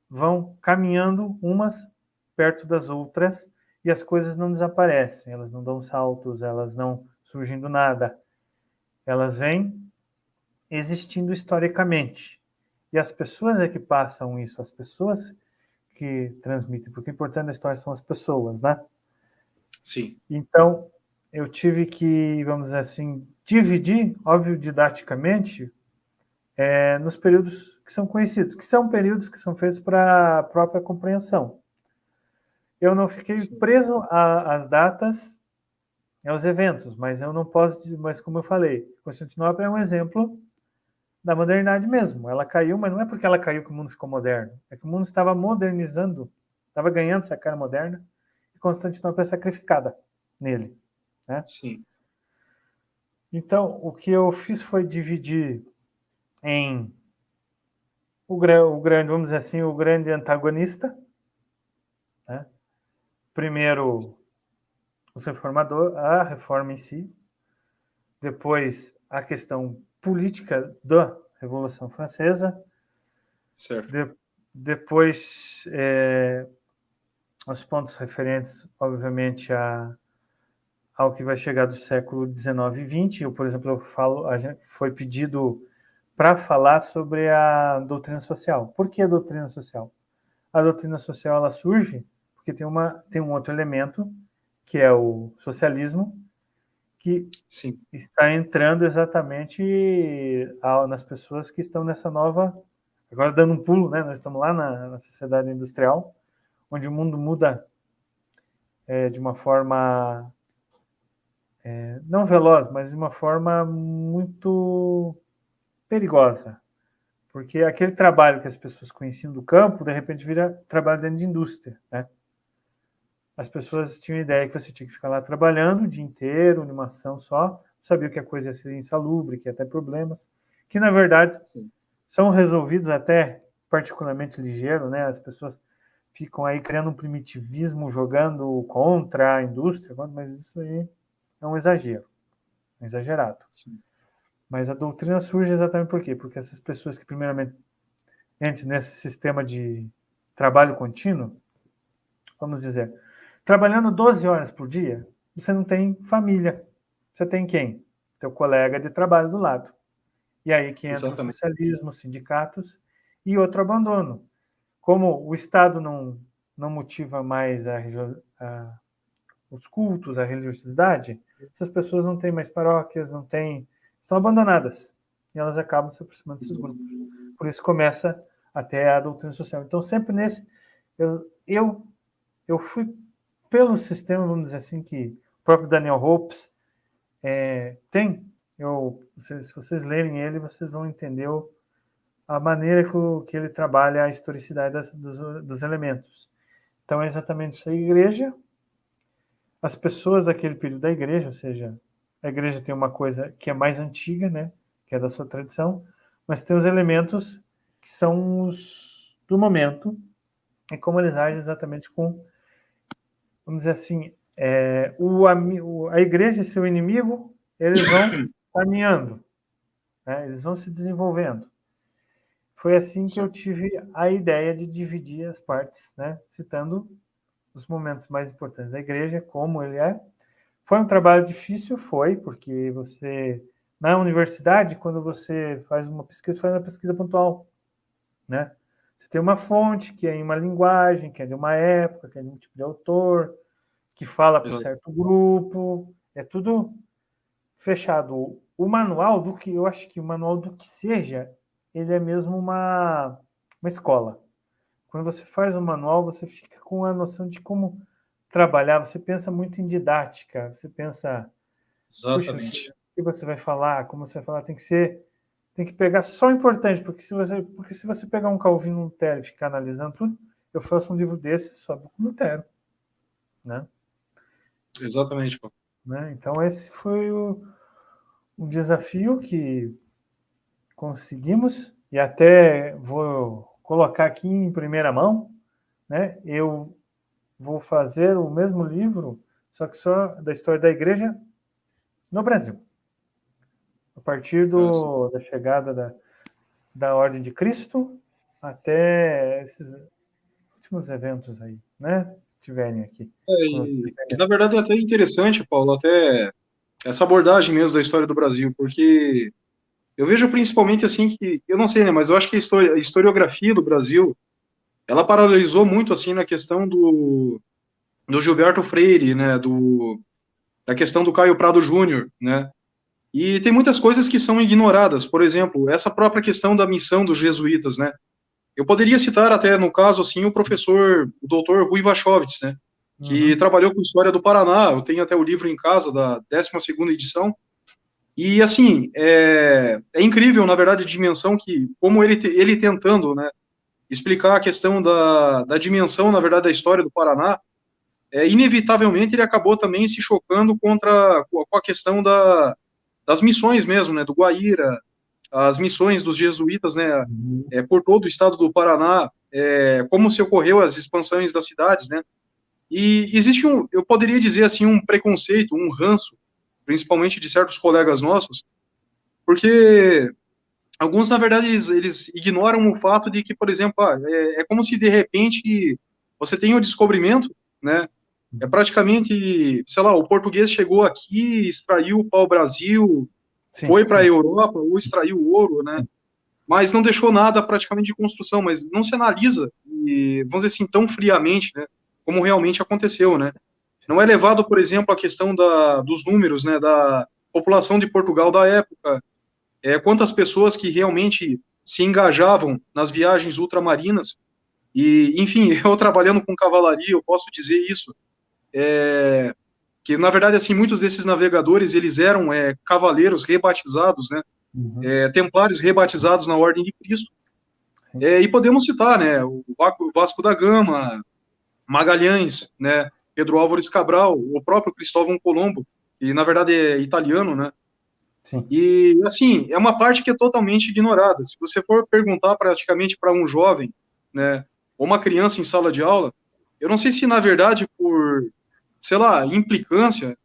vão caminhando umas perto das outras e as coisas não desaparecem, elas não dão saltos, elas não surgem do nada, elas vêm existindo historicamente. E as pessoas é que passam isso, as pessoas que transmitem, porque o importante da história são as pessoas, né? Sim. Então, eu tive que, vamos dizer assim, dividir, óbvio, didaticamente, nos períodos que são conhecidos, que são períodos que são feitos para a própria compreensão. Eu não fiquei preso às datas e aos eventos, mas eu não posso, mas como eu falei, Constantinopla é um exemplo da modernidade mesmo. Ela caiu, mas não é porque ela caiu que o mundo ficou moderno, é que o mundo estava modernizando, estava ganhando essa cara moderna, e Constantinopla é sacrificada nele, né? Sim. Então, o que eu fiz foi dividir em o grande, vamos dizer assim, o grande antagonista, né? Primeiro, os reformadores, a reforma em si, depois a questão política da Revolução Francesa, certo. Depois os pontos referentes, obviamente, ao que vai chegar do século XIX e XX. Eu, por exemplo, foi pedido para falar sobre a doutrina social. Por que a doutrina social? A doutrina social ela surge porque tem um outro elemento, que é o socialismo, que Sim. está entrando exatamente nas pessoas que estão nessa nova... Agora, dando um pulo, né? Nós estamos lá na sociedade industrial, onde o mundo muda de uma forma não veloz, mas de uma forma muito perigosa. Porque aquele trabalho que as pessoas conheciam do campo, de repente vira trabalho dentro de indústria, né? As pessoas tinham a ideia que você tinha que ficar lá trabalhando o dia inteiro, numa ação só, sabia que a coisa ia ser insalubre, que ia ter problemas, que na verdade são resolvidos até particularmente ligeiro, né? As pessoas ficam aí criando um primitivismo, jogando contra a indústria, mas isso aí é um exagero, exagerado. Sim. Mas a doutrina surge exatamente por quê? Porque essas pessoas que primeiramente entram nesse sistema de trabalho contínuo, vamos dizer, trabalhando 12 horas por dia, você não tem família. Você tem quem? Teu colega de trabalho do lado. E aí que entra exatamente. O socialismo, os sindicatos e outro abandono. Como o Estado não motiva mais os cultos, a religiosidade, essas pessoas não têm mais paróquias, estão abandonadas. E elas acabam se aproximando desses grupos. Por isso começa até a doutrina social. Então, sempre nesse... Eu fui pelo sistema, vamos dizer assim, que próprio Daniel Hopes, se vocês lerem ele, vocês vão entender a maneira que ele trabalha a historicidade dos elementos. Então, é exatamente isso. A igreja, as pessoas daquele período da igreja, ou seja, a igreja tem uma coisa que é mais antiga, né, que é da sua tradição, mas tem os elementos que são os do momento, e como eles agem exatamente com, vamos dizer assim, a igreja e seu inimigo, eles vão caminhando, né, eles vão se desenvolvendo. Foi assim que eu tive a ideia de dividir as partes, né, citando os momentos mais importantes da igreja, como ele é. Foi um trabalho difícil, porque você, na universidade, quando você faz uma pesquisa pontual, né? Você tem uma fonte que é em uma linguagem, que é de uma época, que é de um tipo de autor, que fala para um certo grupo, é tudo fechado. O manual eu acho que o manual do que seja, ele é mesmo uma escola. Quando você faz um manual, você fica com a noção de como trabalhar, você pensa muito em didática, você pensa, exatamente, o que você vai falar, como você vai falar, tem que pegar só o importante, porque se você pegar um Calvino Lutero e ficar analisando tudo, eu faço um livro desse sobre Lutero, né? Exatamente, Paulo. Né? Então esse foi o desafio que conseguimos, e até vou colocar aqui em primeira mão, né? Eu vou fazer o mesmo livro, só que só da história da igreja no Brasil. A partir da chegada da Ordem de Cristo até esses últimos eventos aí, né? Tiverem aqui. Na verdade é até interessante, Paulo, até essa abordagem mesmo da história do Brasil, porque eu vejo principalmente assim que, eu não sei, né, mas eu acho que a historiografia do Brasil, ela paralisou muito assim na questão do Gilberto Freire, né, da questão do Caio Prado Júnior, né, e tem muitas coisas que são ignoradas, por exemplo, essa própria questão da missão dos jesuítas, né, eu poderia citar até, no caso, assim, o doutor Rui Wachowicz, né, que trabalhou com História do Paraná, eu tenho até o livro em casa, da 12ª edição, e, assim, é incrível, na verdade, a dimensão que, como ele tentando, né, explicar a questão da dimensão, na verdade, da história do Paraná, inevitavelmente ele acabou também se chocando com a questão das missões mesmo, né, do Guaíra, as missões dos jesuítas, né, por todo o estado do Paraná, como se ocorreu as expansões das cidades, né, e existe eu poderia dizer assim, um preconceito, um ranço, principalmente de certos colegas nossos, porque alguns, na verdade, eles ignoram o fato de que, por exemplo, é como se de repente você tem o descobrimento, né, praticamente, sei lá, o português chegou aqui, extraiu o pau-brasil, foi para a Europa, ou extraiu o ouro, né, mas não deixou nada praticamente de construção, mas não se analisa, e, vamos dizer assim, tão friamente, né, como realmente aconteceu, né. Não é levado, por exemplo, a questão dos números, né, da população de Portugal da época, quantas pessoas que realmente se engajavam nas viagens ultramarinas, e, enfim, eu trabalhando com cavalaria, eu posso dizer isso, que, na verdade, assim, muitos desses navegadores, eles eram cavaleiros rebatizados, né, templários rebatizados na Ordem de Cristo, e podemos citar, né, o Vasco da Gama, Magalhães, né, Pedro Álvares Cabral, o próprio Cristóvão Colombo, que, na verdade, é italiano, né, Sim. e, assim, é uma parte que é totalmente ignorada. Se você for perguntar praticamente para um jovem, né, ou uma criança em sala de aula, eu não sei se, na verdade, por, sei lá, implicância,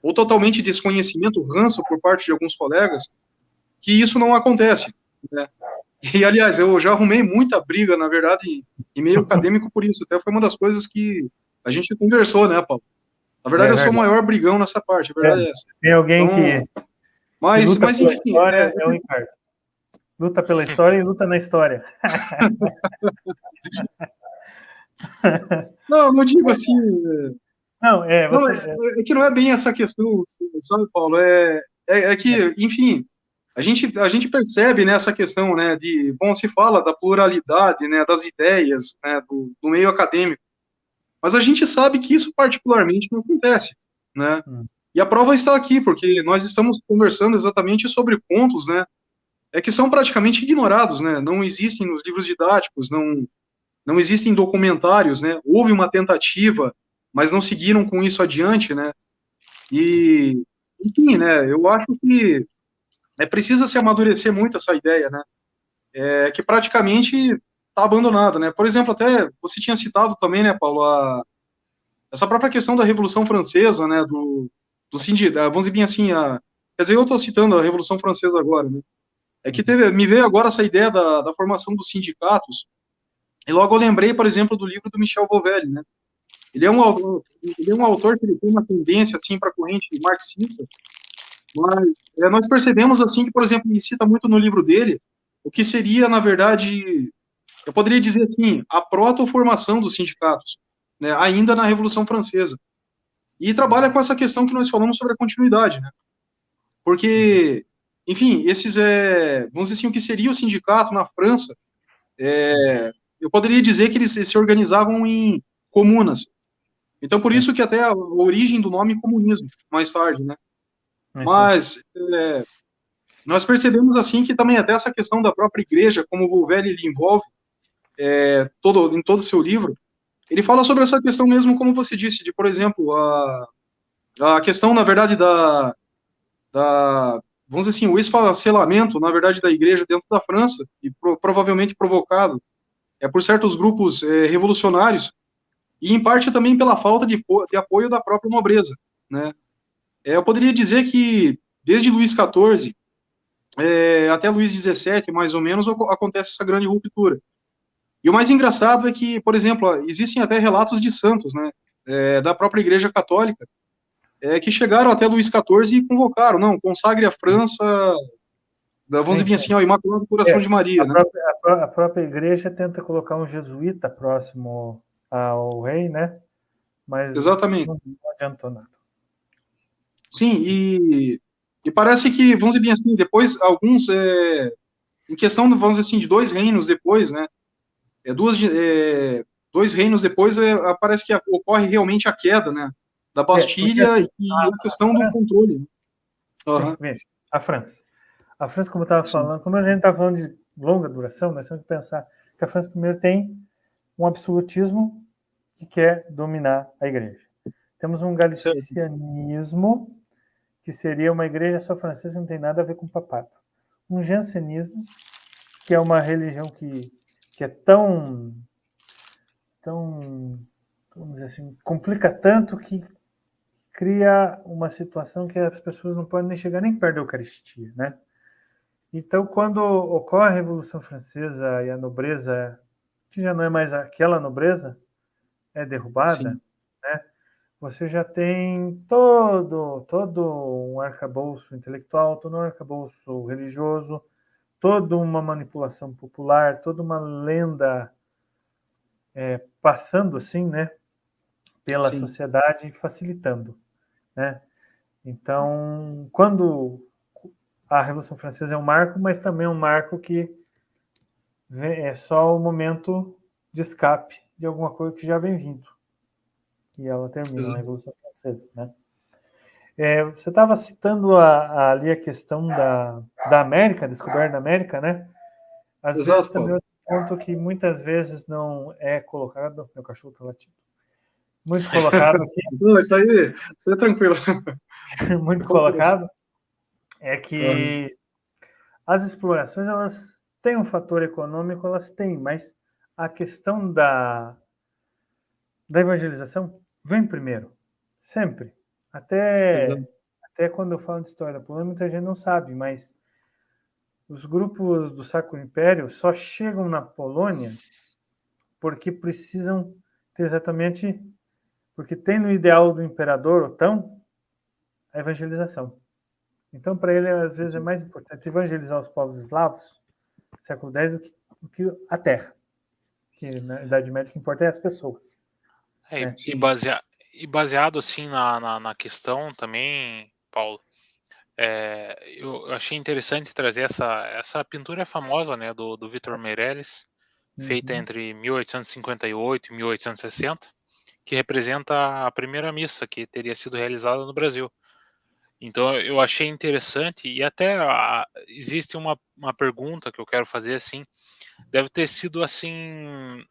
ou totalmente desconhecimento, ranço por parte de alguns colegas, que isso não acontece, né? E, aliás, eu já arrumei muita briga, na verdade, em meio acadêmico por isso. Até foi uma das coisas que a gente conversou, né, Paulo? Na verdade, eu sou o maior brigão nessa parte, a verdade é essa. Tem alguém que luta pela história, é o Ricardo. Luta pela história e luta na história. Não digo assim... Não, é que não é bem essa questão, sabe, Paulo? É que, enfim, a gente percebe nessa questão, né, bom, se fala da pluralidade, né, das ideias, né, do meio acadêmico, Mas a gente sabe que isso particularmente não acontece, né? E a prova está aqui, porque nós estamos conversando exatamente sobre pontos, né, que são praticamente ignorados, né? Não existem nos livros didáticos, não existem documentários, né? Houve uma tentativa, mas não seguiram com isso adiante, né? E, enfim, né? Eu acho que precisa se amadurecer muito essa ideia, né? Que praticamente está abandonada, né? Por exemplo, até você tinha citado também, né, Paulo, essa própria questão da Revolução Francesa, né? Vamos dizer bem assim, quer dizer, eu estou citando a Revolução Francesa agora, né? Me veio agora essa ideia da formação dos sindicatos, e logo eu lembrei, por exemplo, do livro do Michel Bovelli, né? Ele é um autor que ele tem uma tendência, assim, para a corrente marxista, mas nós percebemos, assim, que, por exemplo, ele cita muito no livro dele o que seria, na verdade, eu poderia dizer assim, a proto-formação dos sindicatos, né, ainda na Revolução Francesa. E trabalha com essa questão que nós falamos sobre a continuidade, né? Porque, enfim, vamos dizer assim, o que seria o sindicato na França, eu poderia dizer que eles se organizavam em comunas. Então, por isso que até a origem do nome comunismo, mais tarde, né? Mas nós percebemos, assim, que também até essa questão da própria igreja, como o Volvelli ele envolve em todo o seu livro, ele fala sobre essa questão mesmo, como você disse, de, por exemplo, a questão, na verdade, vamos dizer assim, o esfacelamento, na verdade, da igreja dentro da França, e provavelmente provocado por certos grupos revolucionários, e em parte também pela falta de apoio da própria nobreza, né? Eu poderia dizer que desde Luís XIV até Luís XVII, mais ou menos, acontece essa grande ruptura. E o mais engraçado é que, por exemplo, existem até relatos de santos, né, da própria Igreja Católica, que chegaram até Luís XIV e convocaram, não, consagre a França, vamos dizer assim, ao Imaculado Coração de Maria, né? A própria igreja tenta colocar um jesuíta próximo ao rei, né? Mas exatamente. Não adiantou nada. Sim, e parece que, vamos dizer bem assim, depois, alguns, em questão, vamos dizer assim, de 2 reinos depois, né? 2 reinos depois, parece que ocorre realmente a queda, né? Da Bastilha assim, e a questão do controle. Sim, veja, a França. A França, como eu estava falando, como a gente está falando de longa duração, nós temos que pensar que a França primeiro tem um absolutismo que quer dominar a igreja. Temos um galicianismo, que seria uma igreja só francesa que não tem nada a ver com o papado. Um jansenismo, que é uma religião que é tão, vamos dizer assim, complica tanto que cria uma situação que as pessoas não podem nem chegar nem perto da Eucaristia, né? Então, quando ocorre a Revolução Francesa e a nobreza, que já não é mais aquela nobreza, é derrubada, né? Você já tem todo um arcabouço intelectual, todo um arcabouço religioso, toda uma manipulação popular, toda uma lenda passando assim, né, pela sociedade, facilitando, né? Então, quando a Revolução Francesa é um marco, mas também é um marco que é só o momento de escape de alguma coisa que já vem vindo. E ela termina na Revolução Francesa, né? Você estava citando ali a questão da América, descoberta da América, né? Às vezes também outro ponto que muitas vezes não é colocado. Meu cachorro está latindo. Muito colocado aqui. Não, isso aí é tranquilo. Muito colocado é que as explorações, elas têm um fator econômico, elas têm, mas a questão da evangelização vem primeiro, sempre. Até quando eu falo de história da Polônia, muita gente não sabe, mas os grupos do Sacro Império só chegam na Polônia porque precisam ter exatamente, porque tem no ideal do imperador Otão a evangelização. Então, para ele, às vezes, é mais importante evangelizar os povos eslavos, século X, do que a terra. Que na Idade Média o que importa é as pessoas. Né? E baseado assim na questão também, Paulo, eu achei interessante trazer essa pintura famosa, né, do Victor Meirelles, feita entre 1858 e 1860, que representa a primeira missa que teria sido realizada no Brasil. Então eu achei interessante, e até existe uma pergunta que eu quero fazer, assim, deve ter sido assim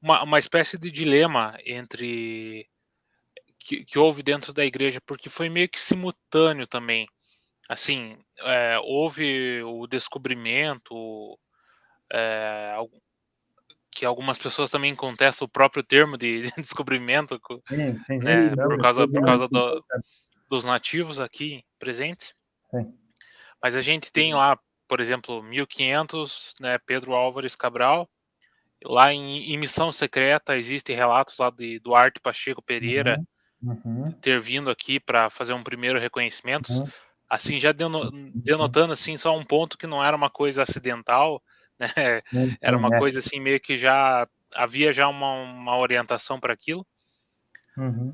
uma espécie de dilema entre que houve dentro da igreja, porque foi meio que simultâneo também. Assim, houve o descobrimento, que algumas pessoas também contestam o próprio termo de descobrimento, Sim, sim, né, por causa, sim. dos nativos aqui presentes. Sim. Mas a gente tem lá, por exemplo, 1500, né, Pedro Álvares Cabral. Lá em Missão Secreta existem relatos lá de Duarte Pacheco Pereira ter vindo aqui para fazer um primeiro reconhecimento, assim, já denotando assim só um ponto que não era uma coisa acidental, né? Era uma coisa assim meio que já havia já uma orientação para aquilo.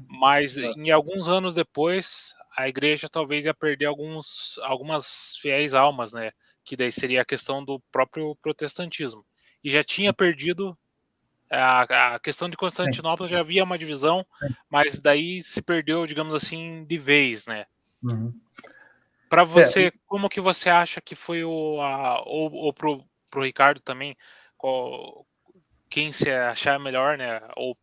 Mas em alguns anos depois, a igreja talvez ia perder algumas fiéis almas, né? Que daí seria a questão do próprio protestantismo. E já tinha perdido a questão de Constantinopla, já havia uma divisão, mas daí se perdeu, digamos assim, de vez, né? Para você, como que você acha que foi ou pro Ricardo também, quem se achar melhor, né? Ou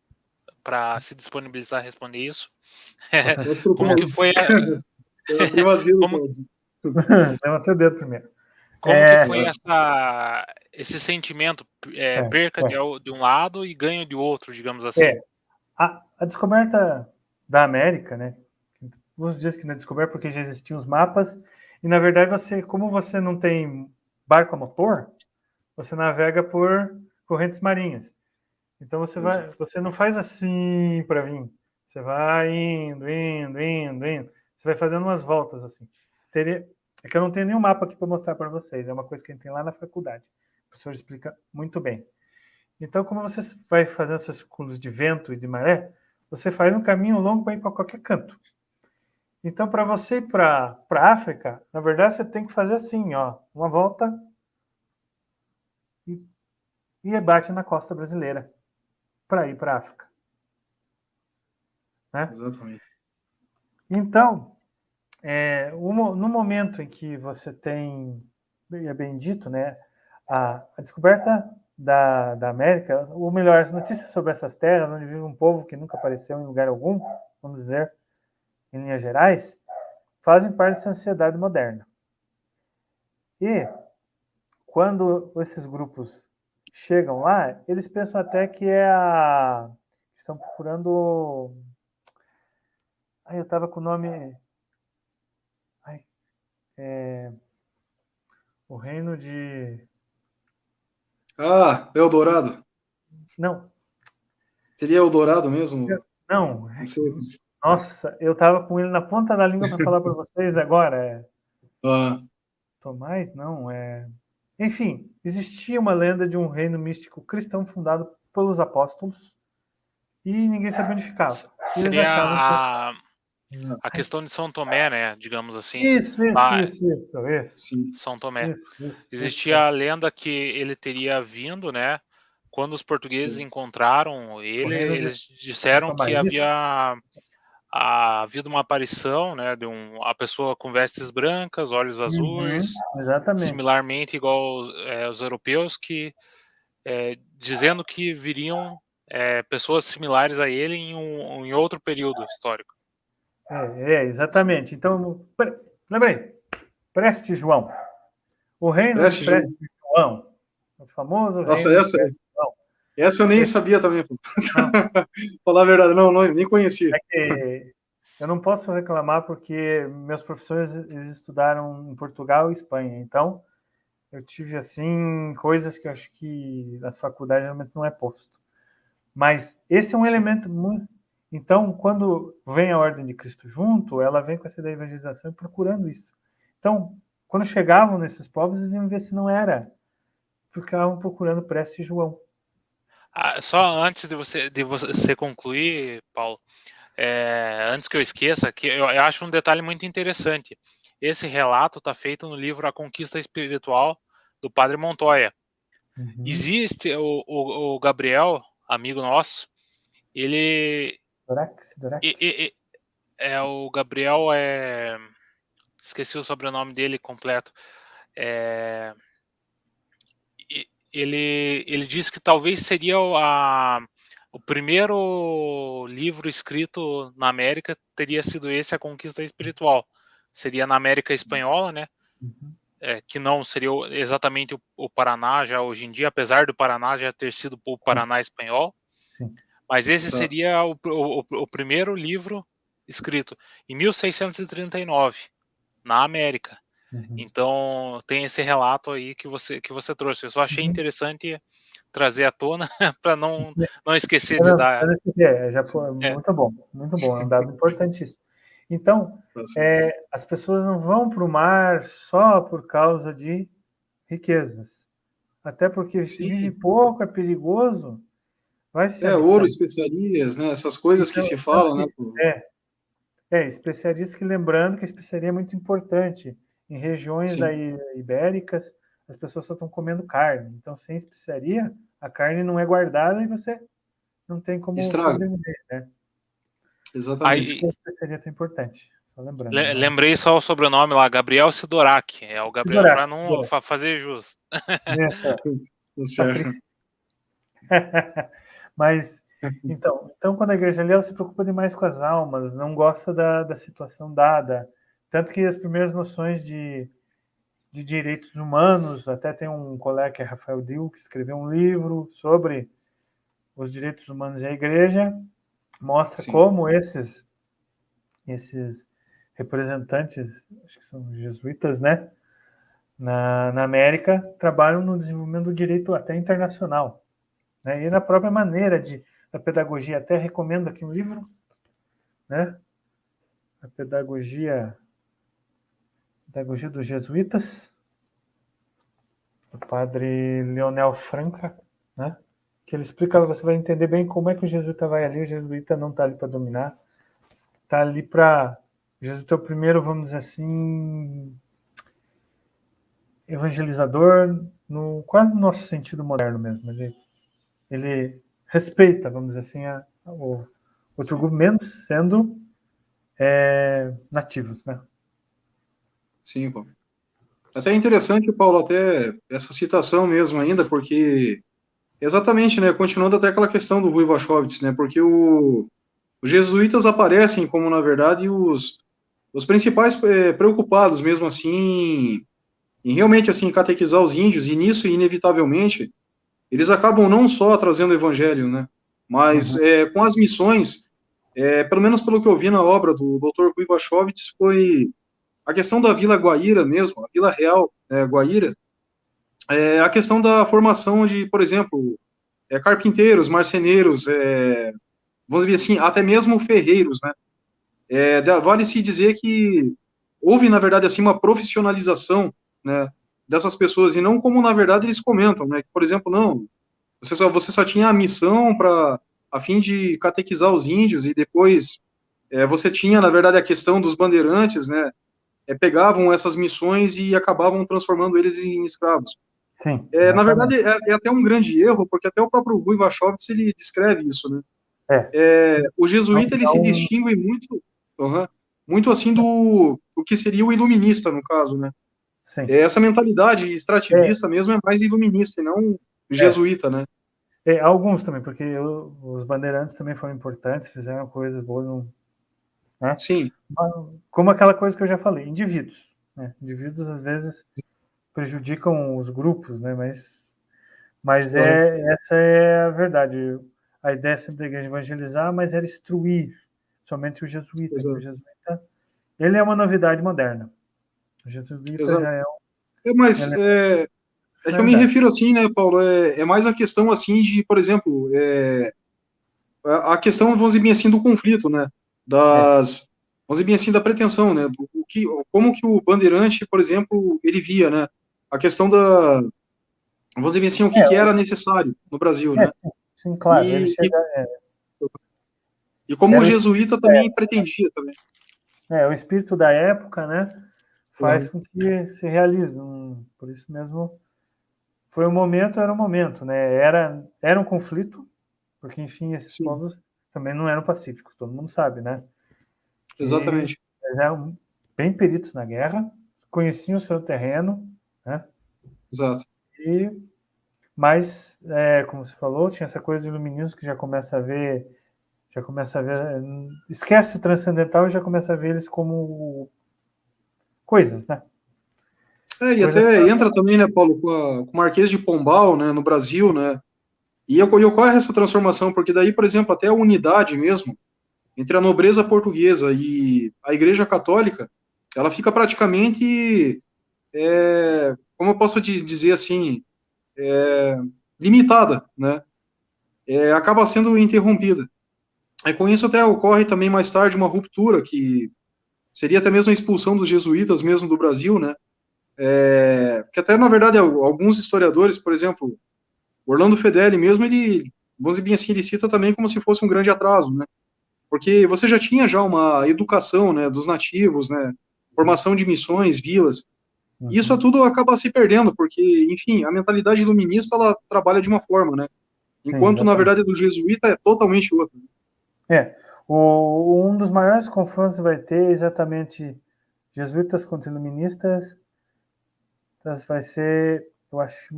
para se disponibilizar a responder isso? Como que foi como, Levanta o dedo primeiro. como que foi esse sentimento, perca Certo. de um lado e ganho de outro, digamos assim? A descoberta da América, né? Os dias que não é descoberta porque já existiam os mapas, e na verdade como você não tem barco a motor, você navega por correntes marinhas. Então você não faz assim para vir. Você vai indo. Você vai fazendo umas voltas assim. É que eu não tenho nenhum mapa aqui para mostrar para vocês. É uma coisa que a gente tem lá na faculdade. O professor explica muito bem. Então, como você vai fazendo esses círculos de vento e de maré, você faz um caminho longo para ir para qualquer canto. Então, para você ir para a África, na verdade, você tem que fazer assim, ó, uma volta e bate na costa brasileira para ir para a África. Né? Exatamente. Então, no momento em que você tem, é bem dito, né, a descoberta da América, ou melhor, as notícias sobre essas terras, onde vive um povo que nunca apareceu em lugar algum, vamos dizer, em linhas gerais, fazem parte dessa sociedade moderna. E quando esses grupos chegam lá, eles pensam até que estão procurando. Eu estava com o nome. O reino de. Eldorado. Não. Seria Eldorado mesmo? Não. Nossa, eu estava com ele na ponta da língua para falar para vocês agora. Tomás? Não, Enfim, existia uma lenda de um reino místico cristão fundado pelos apóstolos e ninguém sabia onde ficava. Seria a questão de São Tomé, né? Digamos assim. Isso. São Tomé. Isso, Existia a lenda que ele teria vindo, né? Quando os portugueses encontraram ele, eles disseram que havia havido uma aparição, né? De a pessoa com vestes brancas, olhos azuis, similarmente igual os europeus, que dizendo que viriam pessoas similares a ele em outro período histórico. Exatamente. Então, lembrei, Preste João. O reino de Preste João. O famoso reino de Preste João. Essa eu nem sabia também. Falar a verdade, não, nem conhecia. Eu não posso reclamar porque meus professores eles estudaram em Portugal e Espanha. Então, eu tive, assim, coisas que eu acho que nas faculdades realmente não é posto. Mas esse é um elemento muito... Então, quando vem a Ordem de Cristo junto, ela vem com essa da evangelização procurando isso. Então, quando chegavam nesses povos, eles iam ver se não era. Ficavam procurando Preste João. Só antes de você concluir, Paulo, antes que eu esqueça, que eu acho um detalhe muito interessante. Esse relato está feito no livro A Conquista Espiritual, do Padre Montoya. Existe o Gabriel, amigo nosso, Ele... Dorax? O Gabriel esqueci o sobrenome dele completo. Ele disse que talvez seria o primeiro livro escrito na América teria sido esse, A Conquista Espiritual. Seria na América Espanhola, né? Uhum. Que não seria exatamente o Paraná já hoje em dia, apesar do Paraná já ter sido o Paraná espanhol. Sim. Mas esse seria o primeiro livro escrito em 1639, na América. Uhum. Então, tem esse relato aí que você trouxe. Eu só achei interessante trazer à tona para não esquecer de dar. Muito bom, é um dado importantíssimo. Então, as pessoas não vão para o mar só por causa de riquezas. Até porque se vive pouco, é perigoso, vai se ouro, especiarias, né? Essas coisas que se falam, né? Especiarias, que lembrando que a especiaria é muito importante. Em regiões ibéricas, as pessoas só estão comendo carne. Então, sem especiaria, a carne não é guardada e você não tem como sobreviver, né? Exatamente. Aí, a especiaria é tão importante. Só lembrando. Lembrei só o sobrenome lá, Gabriel Sidorak. É o Gabriel, para não fazer jus. Mas, então, quando a igreja lê, ela se preocupa demais com as almas, não gosta da situação dada. Tanto que as primeiras noções de direitos humanos, até tem um colega que é Rafael Dil, que escreveu um livro sobre os direitos humanos e a igreja, mostra como esses representantes, acho que são jesuítas, né, na América, trabalham no desenvolvimento do direito até internacional, né, e na própria maneira da pedagogia. Até recomendo aqui um livro, né, a pedagogia dos jesuítas, do padre Leonel Franca, né, que ele explica, você vai entender bem como é que o jesuíta vai ali. O jesuíta não está ali para dominar, está ali para... O jesuíta é o primeiro, vamos dizer assim, evangelizador, quase no nosso sentido moderno mesmo. Ele respeita, vamos dizer assim, o outro grupo, menos sendo nativos, né? Sim, pô. Até interessante, Paulo, até essa citação mesmo ainda, porque exatamente, né, continuando até aquela questão do Rui Wachowicz, né, porque os jesuítas aparecem como, na verdade, os principais preocupados mesmo assim em realmente assim catequizar os índios, e nisso, inevitavelmente, eles acabam não só trazendo o evangelho, né, mas com as missões, pelo menos pelo que eu vi na obra do Dr. Rui Wachowicz, foi a questão da Vila Guaíra mesmo, a Vila Real Guaíra, a questão da formação de, por exemplo, carpinteiros, marceneiros, vamos dizer assim, até mesmo ferreiros, né? Vale-se dizer que houve, na verdade, assim, uma profissionalização, né, dessas pessoas, e não como, na verdade, eles comentam, né? Por exemplo, não, você só tinha a missão a fim de catequizar os índios, e depois você tinha, na verdade, a questão dos bandeirantes, né? Pegavam essas missões e acabavam transformando eles em escravos. Sim, na verdade, é até um grande erro, porque até o próprio Rui Wachowicz, ele descreve isso, né? O jesuíta, ele se distingue muito assim do que seria o iluminista, no caso, né? Sim. Essa mentalidade extrativista mesmo é mais iluminista, e não jesuíta, né? Alguns também, porque os bandeirantes também foram importantes, fizeram coisas boas, né? Sim. Como aquela coisa que eu já falei, indivíduos, né? Indivíduos, às vezes, prejudicam os grupos, né? Mas essa é a verdade. A ideia sempre da igreja evangelizar, mas era instruir somente o jesuíta. O jesuíta, ele é uma novidade moderna. O jesuíta já é mas é que eu me refiro assim, né, Paulo? É mais a questão assim de, por exemplo, a questão, vamos dizer bem assim, do conflito, né? Vamos dizer bem assim, da pretensão, né? Como que o bandeirante, por exemplo, ele via, né? A questão vamos dizer bem assim, o que era necessário no Brasil, né? Sim, claro. E como o jesuíta também pretendia também. O espírito da época, né? Faz com que se realize. Por isso mesmo, era um momento, né? Era um conflito, porque, enfim, esses povos também não eram pacíficos, todo mundo sabe, né? Exatamente. Eles eram bem peritos na guerra, conheciam o seu terreno, né? Exato. Mas, como você falou, tinha essa coisa do iluminismo que já começa a ver, esquece o transcendental e já começa a ver eles como coisas, né? E até entra também, né, Paulo, com o Marquês de Pombal, né, no Brasil, né? E ocorre essa transformação, porque daí, por exemplo, até a unidade mesmo entre a nobreza portuguesa e a Igreja Católica, ela fica praticamente, como eu posso dizer assim, limitada, né? Acaba sendo interrompida. Aí com isso até ocorre também mais tarde uma ruptura, que seria até mesmo a expulsão dos jesuítas mesmo do Brasil, né? Que até, na verdade, alguns historiadores, por exemplo, Orlando Fedeli mesmo, ele, vamos dizer bem assim, ele cita também como se fosse um grande atraso, né? Porque você já tinha já uma educação, né, dos nativos, né, formação de missões, vilas, e isso tudo acaba se perdendo, porque, enfim, a mentalidade iluminista, ela trabalha de uma forma, né, enquanto, na verdade, do jesuíta é totalmente outra. Um dos maiores confrontos vai ter exatamente jesuítas contra iluministas, vai ser, eu acho,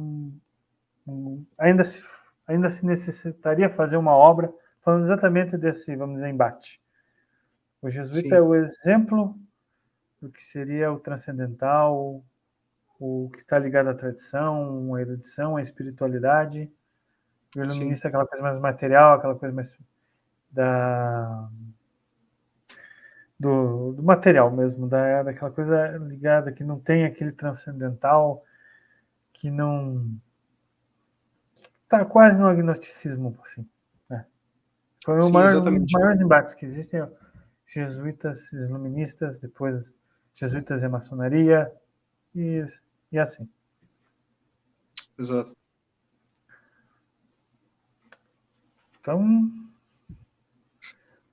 ainda se necessitaria fazer uma obra falando exatamente desse, vamos dizer, embate. O jesuíta é o exemplo do que seria o transcendental, o que está ligado à tradição, à erudição, à espiritualidade. O iluminista é aquela coisa mais material, aquela coisa mais do material mesmo, daquela coisa ligada que não tem aquele transcendental, que não está quase no agnosticismo, assim. Né? Foi um dos maiores embates que existem, jesuítas, iluministas, depois jesuítas e maçonaria, e assim. Exato. Então,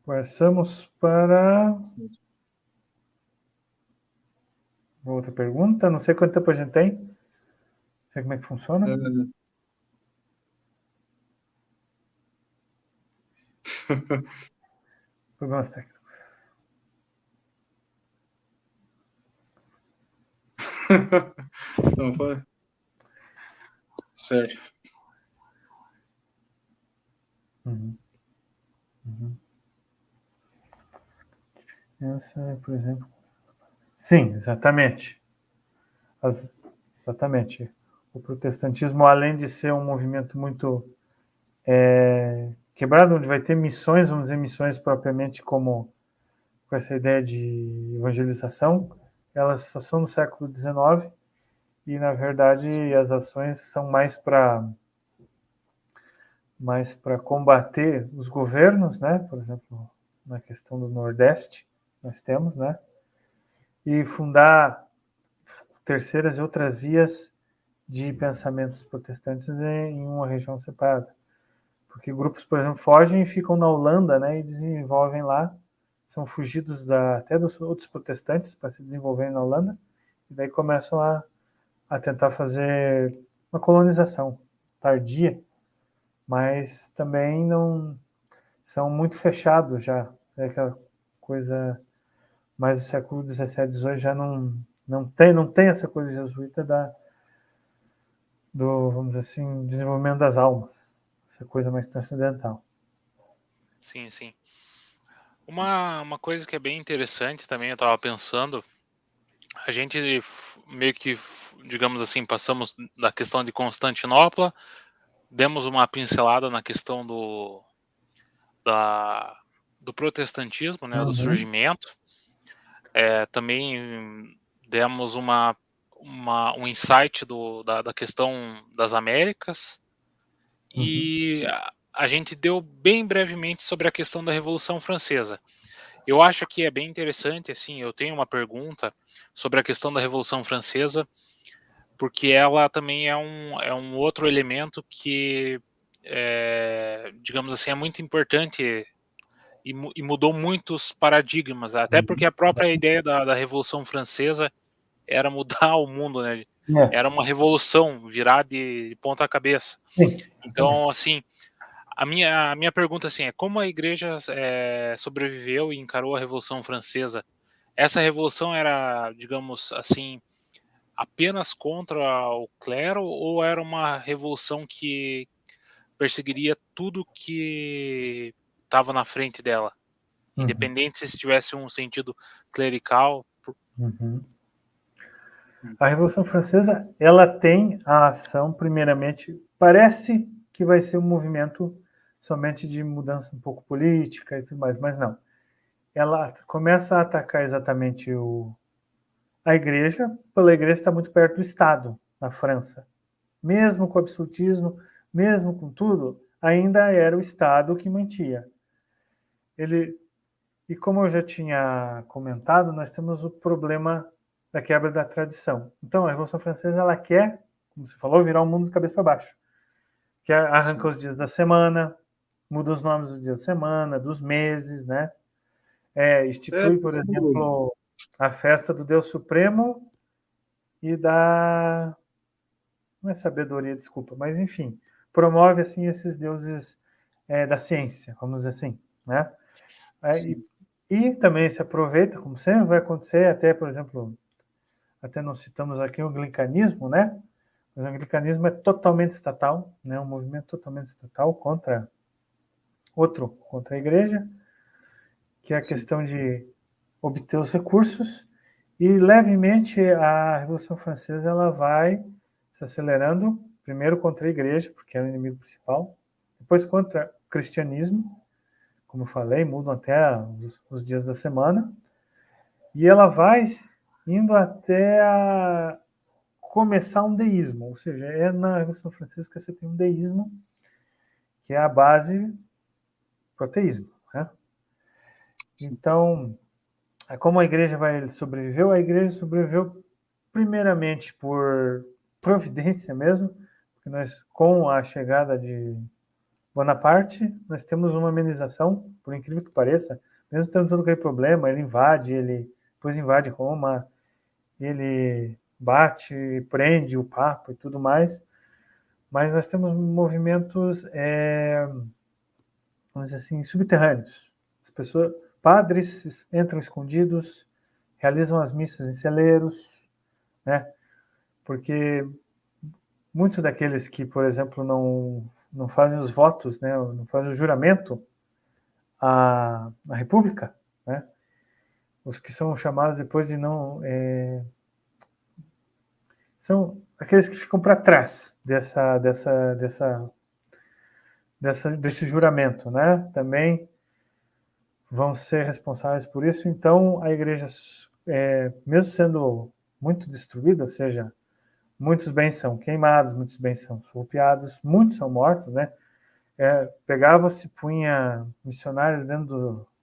passamos para outra pergunta. Não sei quanto tempo a gente tem. Não sei como é que funciona. Problemas técnicos. Não, foi. Certo. Essa, por exemplo. Sim, exatamente. Exatamente. O protestantismo, além de ser um movimento muito quebrado, onde vai ter missões, vamos dizer, missões propriamente como com essa ideia de evangelização, elas só são no século XIX e, na verdade, as ações são mais para combater os governos, né? Por exemplo, na questão do Nordeste, nós temos, né? E fundar terceiras e outras vias de pensamentos protestantes em uma região separada. Porque grupos, por exemplo, fogem e ficam na Holanda, né? E desenvolvem lá, são fugidos até dos outros protestantes para se desenvolverem na Holanda, e daí começam a tentar fazer uma colonização tardia, mas também não são muito fechados já. É aquela coisa mais do século XVII, XVIII já não tem essa coisa jesuíta do, vamos dizer assim, desenvolvimento das almas, essa coisa mais transcendental. Sim, sim. Uma coisa que é bem interessante também, eu estava pensando, a gente meio que, digamos assim, passamos da questão de Constantinopla, demos uma pincelada na questão do protestantismo, né, do surgimento. Também demos um insight da questão das Américas, e a gente deu bem brevemente sobre a questão da Revolução Francesa. Eu acho que é bem interessante, assim, eu tenho uma pergunta sobre a questão da Revolução Francesa, porque ela também é um outro elemento que, digamos assim, é muito importante e mudou muitos paradigmas, até porque a própria ideia da Revolução Francesa era mudar o mundo, né? Era uma revolução, virar de ponta cabeça. Sim, então, assim, A minha pergunta assim, é como a igreja sobreviveu e encarou a Revolução Francesa? Essa revolução era, digamos assim, apenas contra o clero ou era uma revolução que perseguiria tudo que estava na frente dela, independente se tivesse um sentido clerical? Uhum. A Revolução Francesa, ela tem a ação, primeiramente, parece que vai ser um movimento somente de mudança um pouco política e tudo mais, mas não. Ela começa a atacar exatamente a igreja, pela igreja está muito perto do Estado, na França. Mesmo com o absolutismo, mesmo com tudo, ainda era o Estado que mantinha. E como eu já tinha comentado, nós temos o problema da quebra da tradição. Então, a Revolução Francesa, ela quer, como você falou, virar o mundo de cabeça para baixo. Que arranca os dias da semana, muda os nomes dos dias da semana, dos meses, né? Institui, por exemplo, a festa do Deus Supremo e da... Não é sabedoria, desculpa, mas enfim, promove assim esses deuses da ciência, vamos dizer assim, né? E também se aproveita, como sempre vai acontecer, até, por exemplo, até nós citamos aqui o anglicanismo, né? Mas o anglicanismo é totalmente estatal, né? Um movimento totalmente estatal contra a igreja, que é a questão de obter os recursos, e levemente a Revolução Francesa ela vai se acelerando, primeiro contra a igreja, porque é o inimigo principal, depois contra o cristianismo, como eu falei, mudam até os dias da semana, e ela vai indo até começar um deísmo, ou seja, é na Revolução Francesa que você tem um deísmo, que é a base para o ateísmo, né? Então, como a igreja sobreviveu? A igreja sobreviveu primeiramente por providência mesmo, porque nós, com a chegada de Bonaparte, nós temos uma amenização, por incrível que pareça, mesmo tendo todo aquele problema, ele depois invade Roma, ele bate, prende o Papa e tudo mais, mas nós temos movimentos, vamos dizer assim, subterrâneos. As pessoas, padres entram escondidos, realizam as missas em celeiros, né? Porque muitos daqueles que, por exemplo, não fazem os votos, né? Não fazem o juramento à República, né? Os que são chamados depois de não... são aqueles que ficam para trás desse juramento, né? Também vão ser responsáveis por isso. Então, a igreja, mesmo sendo muito destruída, ou seja, muitos bens são queimados, muitos bens são surrupiados, muitos são mortos, né? Pegava-se, punha missionários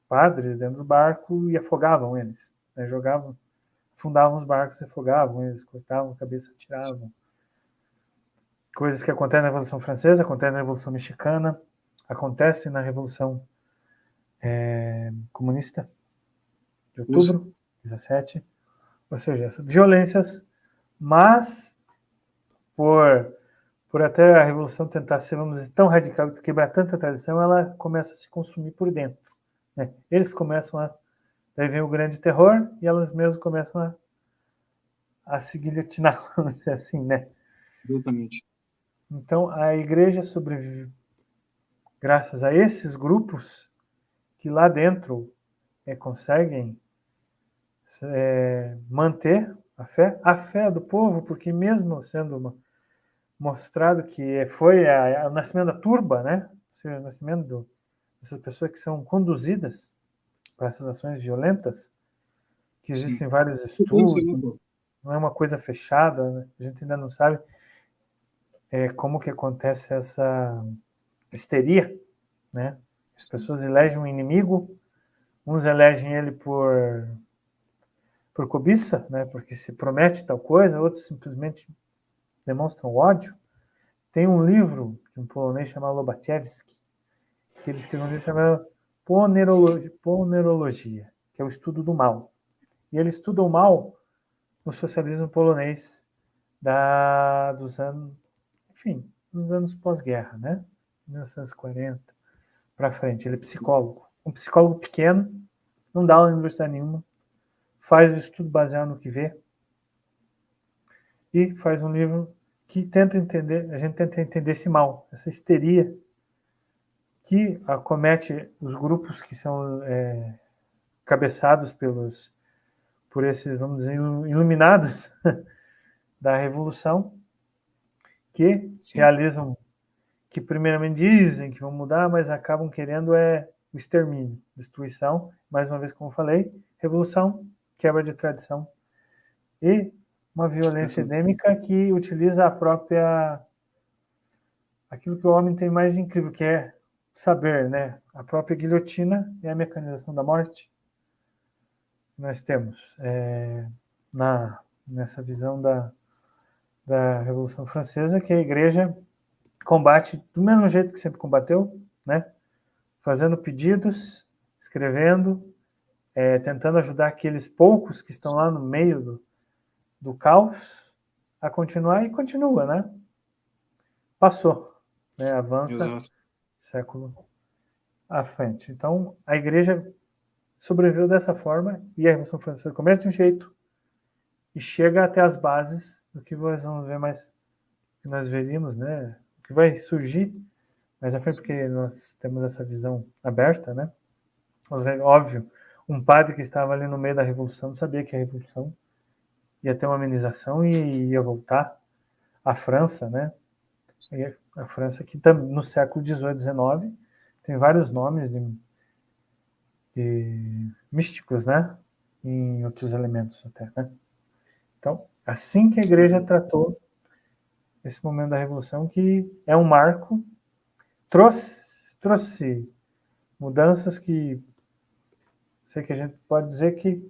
padres dentro do barco e afogavam eles, né? Fundavam os barcos e afogavam eles, cortavam a cabeça, tiravam. Coisas que acontecem na Revolução Francesa, acontecem na Revolução Mexicana, acontece na Revolução Comunista de outubro, 17. Ou seja, violências, mas por até a Revolução tentar ser, vamos dizer, tão radical, quebrar tanta tradição, ela começa a se consumir por dentro, né? Eles começam daí vem o grande terror, e elas mesmas começam a se guilhotinar, vamos dizer assim, né? Exatamente. Então, a igreja sobrevive graças a esses grupos que lá dentro conseguem manter a fé do povo, porque mesmo sendo mostrado que foi o nascimento da turba, né? Ou seja, o nascimento dessas pessoas que são conduzidas para essas ações violentas, que existem vários estudos, não é uma coisa fechada, né? A gente ainda não sabe como que acontece essa histeria, né? As pessoas elegem um inimigo, uns elegem ele por cobiça, né? Porque se promete tal coisa, outros simplesmente demonstram ódio. Tem um livro de um polonês chamado Lobaczewski, que ele escreveu um livro chamado Ponerologia, que é o estudo do mal. E ele estuda o mal no socialismo polonês dos anos pós-guerra, né? 1940 para frente. Ele é psicólogo. Um psicólogo pequeno, não dá aula em universidade nenhuma, faz o estudo baseado no que vê e faz um livro que tenta entender, a gente tenta entender esse mal, essa histeria que acomete os grupos que são cabeçados por esses, vamos dizer, iluminados da Revolução, que realizam, que primeiramente dizem que vão mudar, mas acabam querendo o extermínio, destruição, mais uma vez, como eu falei, revolução, quebra de tradição, e uma violência endêmica que utiliza aquilo que o homem tem mais de incrível, que é saber, né? A própria guilhotina e a mecanização da morte. Nós temos nessa visão da Revolução Francesa, que a Igreja combate do mesmo jeito que sempre combateu, né? Fazendo pedidos, escrevendo, tentando ajudar aqueles poucos que estão lá no meio do caos a continuar, e continua, né? Passou, né? Avança século à frente. Então, a Igreja sobreviveu dessa forma, e a Revolução Francesa começa de um jeito e chega até as bases do que nós vamos ver mais, que nós veríamos, né? O que vai surgir mais à frente, porque nós temos essa visão aberta, né? Óbvio, um padre que estava ali no meio da Revolução não sabia que a Revolução ia ter uma amenização e ia voltar. A França, né? A França que no século XVIII, XIX tem vários nomes de místicos, né? Em outros elementos até, né? Então, assim que a Igreja tratou esse momento da Revolução, que é um marco, trouxe mudanças que sei que a gente pode dizer que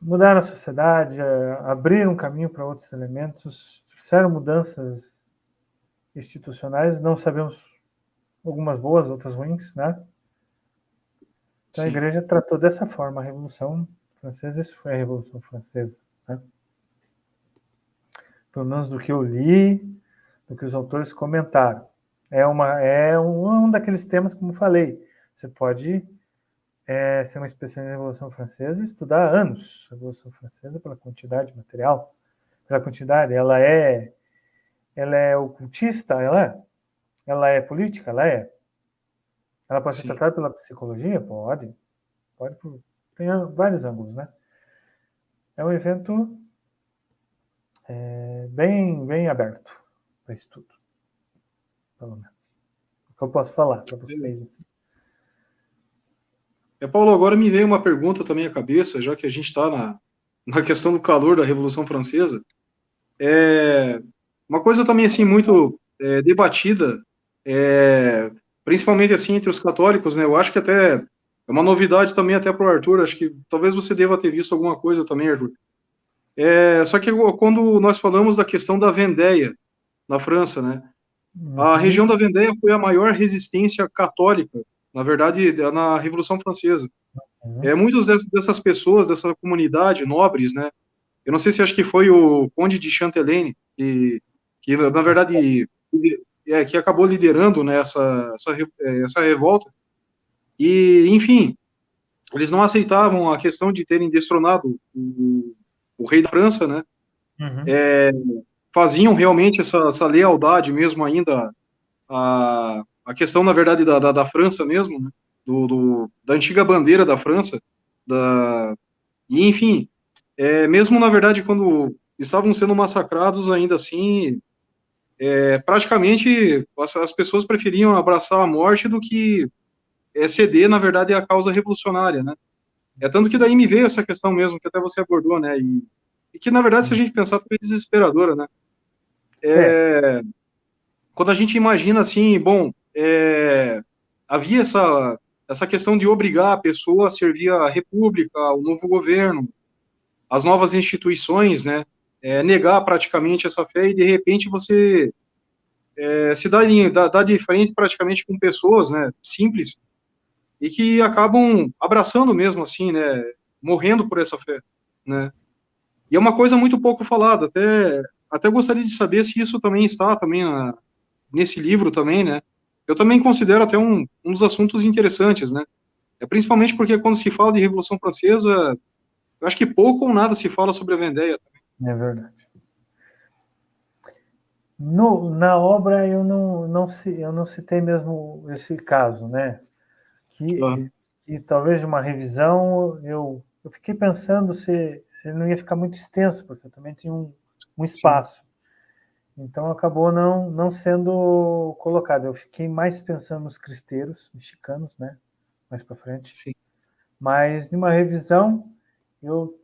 mudaram a sociedade, abriram caminho para outros elementos, fizeram mudanças institucionais, não sabemos, algumas boas, outras ruins, né? Então a Igreja tratou dessa forma a Revolução Francesa, isso foi a Revolução Francesa, né? Pelo menos do que eu li, do que os autores comentaram. É um daqueles temas, como eu falei, você pode ser uma especialista em Revolução Francesa e estudar anos a Revolução Francesa pela quantidade material, pela quantidade. Ela é ocultista, ela é política, ela pode ser tratada pela psicologia, pode, tem vários ângulos, né? É um evento bem aberto para estudo, pelo menos. O que eu posso falar para vocês, assim. Paulo, agora me veio uma pergunta também à cabeça, já que a gente está na questão do calor da Revolução Francesa. Uma coisa também assim muito debatida, principalmente assim entre os católicos, né? Eu acho que até é uma novidade também até para o Arthur. Acho que talvez você deva ter visto alguma coisa também, Arthur. Só que quando nós falamos da questão da Vendéia na França, né? A região da Vendéia foi a maior resistência católica, na verdade, na Revolução Francesa. Muitas dessas pessoas, dessa comunidade, nobres, né? Eu não sei se acho que foi o Conde de Chantelaine, que na verdade, que acabou liderando, né, essa revolta. E, enfim, eles não aceitavam a questão de terem destronado o rei da França, né? Faziam realmente essa lealdade mesmo ainda a questão, na verdade, da França mesmo, né? Da antiga bandeira da França, e, enfim, mesmo, na verdade, quando estavam sendo massacrados, ainda assim, praticamente, as pessoas preferiam abraçar a morte do que ceder, na verdade, à causa revolucionária, né? Tanto que daí me veio essa questão mesmo, que até você abordou, né? E que, na verdade, se a gente pensar, foi desesperadora, né? Quando a gente imagina, assim, bom, havia essa questão de obrigar a pessoa a servir a república, o novo governo, as novas instituições, né? Negar praticamente essa fé e, de repente, você se dá de frente praticamente com pessoas, né, simples, e que acabam abraçando mesmo, assim, né, morrendo por essa fé, né? E é uma coisa muito pouco falada, até gostaria de saber se isso também está também nesse livro também, né, eu também considero até um dos assuntos interessantes, né, principalmente porque quando se fala de Revolução Francesa, eu acho que pouco ou nada se fala sobre a Vendéia. É verdade. Na obra eu não citei mesmo esse caso, né? Que talvez de uma revisão eu fiquei pensando se não ia ficar muito extenso, porque eu também tenho um espaço. Sim. Então acabou não sendo colocado. Eu fiquei mais pensando nos cristeiros mexicanos, né? Mais para frente. Sim. Mas numa revisão eu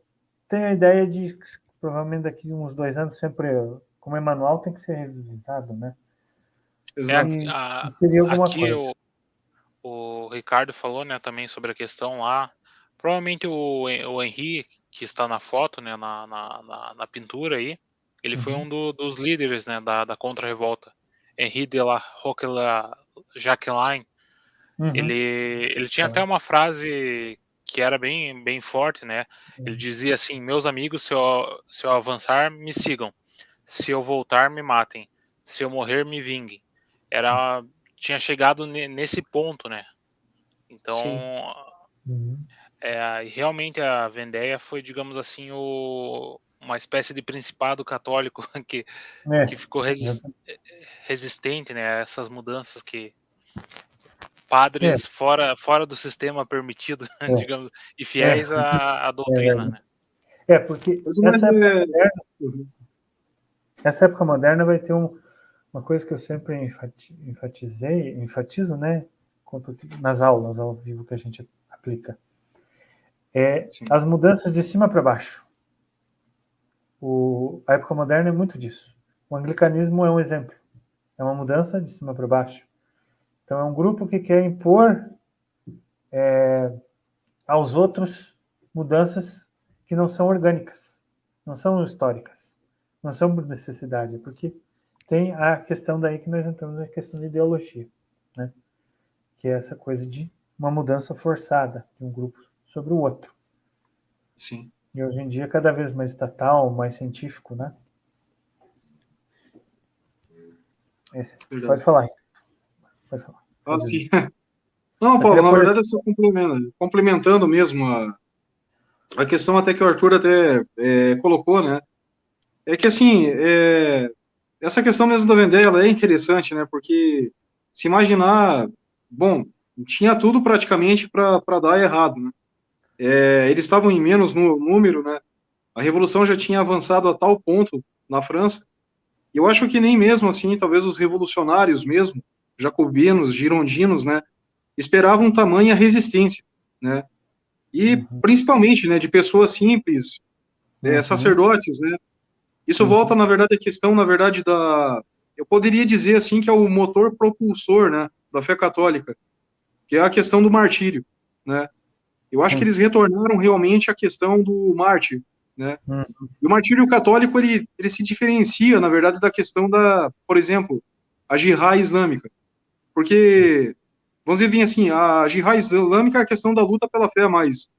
tenho a ideia de provavelmente daqui a uns 2 anos sempre, como é manual, tem que ser revisado, né? Seria alguma coisa. O Ricardo falou, né, também sobre a questão lá. Provavelmente o Henri, que está na foto, né, na pintura aí, ele foi um dos líderes, né, da contra-revolta. Henri de la Jacqueline. Ele tinha até uma frase que era bem forte, né? Ele dizia assim: meus amigos, se eu avançar, me sigam. Se eu voltar, me matem. Se eu morrer, me vinguem. Tinha chegado nesse ponto, né? Então, realmente a Vendéia foi, digamos assim, uma espécie de principado católico que ficou resistente, né, a essas mudanças que padres fora do sistema permitido, digamos, e fiéis à doutrina, né? Porque essa época moderna vai ter uma coisa que eu sempre enfatizo, né, nas aulas ao vivo que a gente aplica, as mudanças de cima para baixo. A época moderna é muito disso. O anglicanismo é um exemplo. É uma mudança de cima para baixo. Então é um grupo que quer impor aos outros mudanças que não são orgânicas, não são históricas, não são por necessidade, porque tem a questão daí que nós entramos na questão de ideologia, né? Que é essa coisa de uma mudança forçada de um grupo sobre o outro. Sim. E hoje em dia cada vez mais estatal, mais científico, né? Pode falar. Sim. Não, Paulo, na verdade eu estou complementando mesmo a questão até que o Arthur até colocou, né? É que assim, essa questão mesmo da Vendéia, ela é interessante, né? Porque se imaginar, bom, tinha tudo praticamente para dar errado, né? Eles estavam em menos número, né? A Revolução já tinha avançado a tal ponto na França, e eu acho que nem mesmo assim, talvez os revolucionários mesmo, jacobinos, girondinos, né? Esperavam tamanha resistência, né? E principalmente, né, de pessoas simples, sacerdotes, né? Isso volta, na verdade, à questão, na verdade, eu poderia dizer assim que é o motor propulsor, né, da fé católica, que é a questão do martírio, né? Eu acho que eles retornaram realmente à questão do mártir, né? E o martírio católico, ele se diferencia, na verdade, da questão por exemplo, a jihad islâmica. Porque, vamos dizer bem assim, a jihad islâmica é a questão da luta pela fé, mas,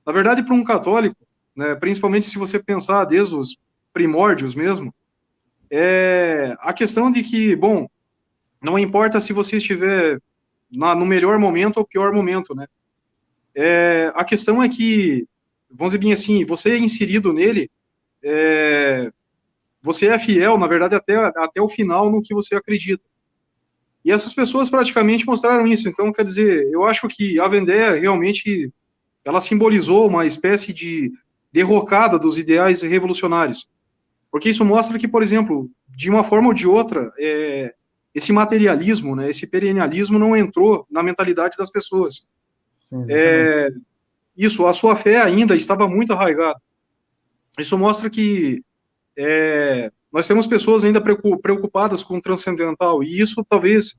na verdade, para um católico, né, principalmente se você pensar desde os primórdios mesmo, a questão de que, bom, não importa se você estiver no melhor momento ou pior momento, né? A questão é que, vamos dizer bem assim, você é inserido nele, você é fiel, na verdade, até o final no que você acredita. E essas pessoas praticamente mostraram isso. Então, quer dizer, eu acho que a Vendéia realmente ela simbolizou uma espécie de derrocada dos ideais revolucionários. Porque isso mostra que, por exemplo, de uma forma ou de outra, esse materialismo, né, esse perennialismo não entrou na mentalidade das pessoas. Isso, a sua fé ainda estava muito arraigada. Isso mostra que nós temos pessoas ainda preocupadas com o transcendental, e isso talvez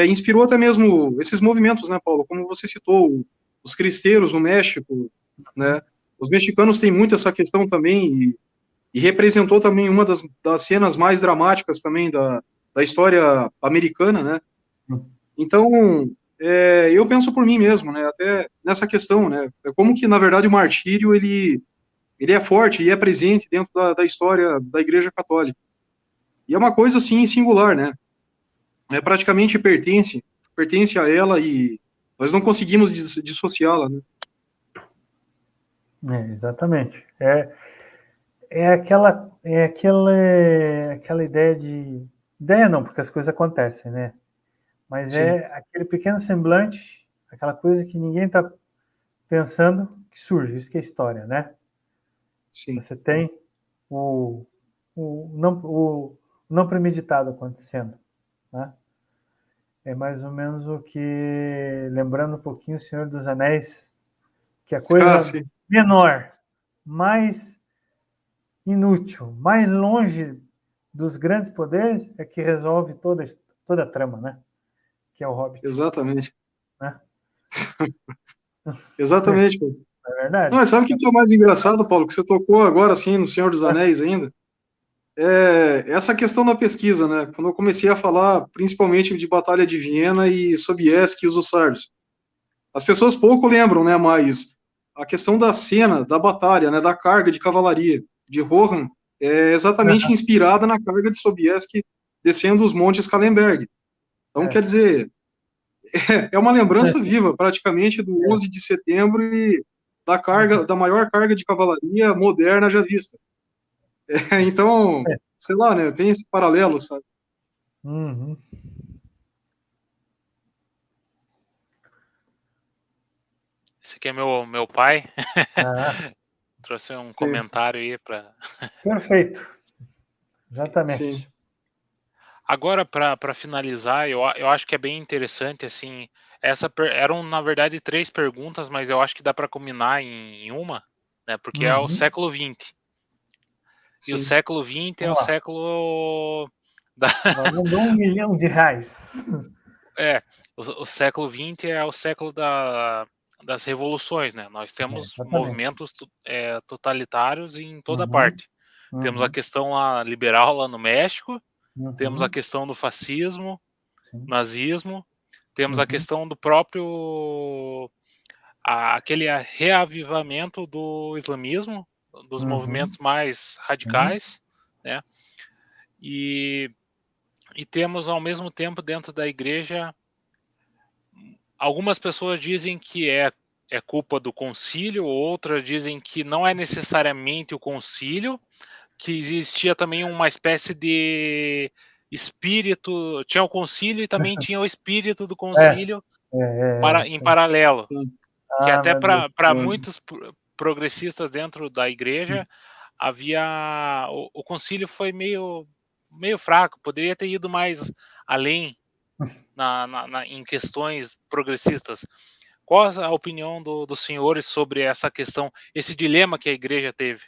inspirou até mesmo esses movimentos, né, Paulo? Como você citou, os cristeiros no México, né? Os mexicanos têm muito essa questão também, e representou também uma das cenas mais dramáticas também da história americana, né? Então, eu penso por mim mesmo, né? Até nessa questão, né? Como que, na verdade, o martírio, ele é forte e é presente dentro da história da Igreja Católica. E é uma coisa, assim, singular, né? praticamente pertence a ela e nós não conseguimos dissociá-la, né? Exatamente. Aquela ideia de... Ideia não, porque as coisas acontecem, né? Mas Sim. é aquele pequeno semblante, aquela coisa que ninguém está pensando que surge. Isso que é história, né? Sim. Você tem o não premeditado acontecendo, né? É mais ou menos o que, lembrando um pouquinho o Senhor dos Anéis, que a coisa menor, mais inútil, mais longe dos grandes poderes é que resolve toda a trama, né? Que é o Hobbit. Exatamente. Né? Exatamente, pô. É verdade. Não, sabe o que é o mais engraçado, Paulo, que você tocou agora, assim, no Senhor dos Anéis ainda? Essa questão da pesquisa, né? Quando eu comecei a falar, principalmente de Batalha de Viena e Sobieski e os Hussardos. As pessoas pouco lembram, né? Mas a questão da cena, da batalha, né? Da carga de cavalaria de Rohan é exatamente inspirada na carga de Sobieski descendo os montes Kallenberg. Então, quer dizer, é uma lembrança viva, praticamente, do 11 de setembro e da maior carga de cavalaria moderna já vista. Então, sei lá, né? Tem esse paralelo, sabe? Uhum. Esse aqui é meu pai. Ah, Trouxe um sim. comentário aí para. Perfeito. Exatamente. Sim. Agora, para finalizar, eu acho que é bem interessante, assim, eram, na verdade, 3 perguntas, mas eu acho que dá para combinar em uma, né, porque é o século XX. E o Sim. século XX é o Vamos lá. século da... Valendo R$1 milhão. o século XX é o século das revoluções, né? Nós temos Exatamente. movimentos totalitários em toda Uhum. parte. Temos a questão lá, liberal lá no México, temos a Uhum. questão do fascismo, Sim. nazismo, temos a questão do próprio aquele reavivamento do islamismo, dos movimentos mais radicais, né? E temos ao mesmo tempo dentro da igreja, algumas pessoas dizem que é culpa do concílio, outras dizem que não é necessariamente o concílio, que existia também uma espécie de espírito, tinha o concílio e também tinha o espírito do concílio em paralelo, que até para muitos progressistas dentro da igreja havia o concílio foi meio fraco, poderia ter ido mais além em questões progressistas. Qual a opinião dos senhores sobre essa questão, esse dilema que a igreja teve?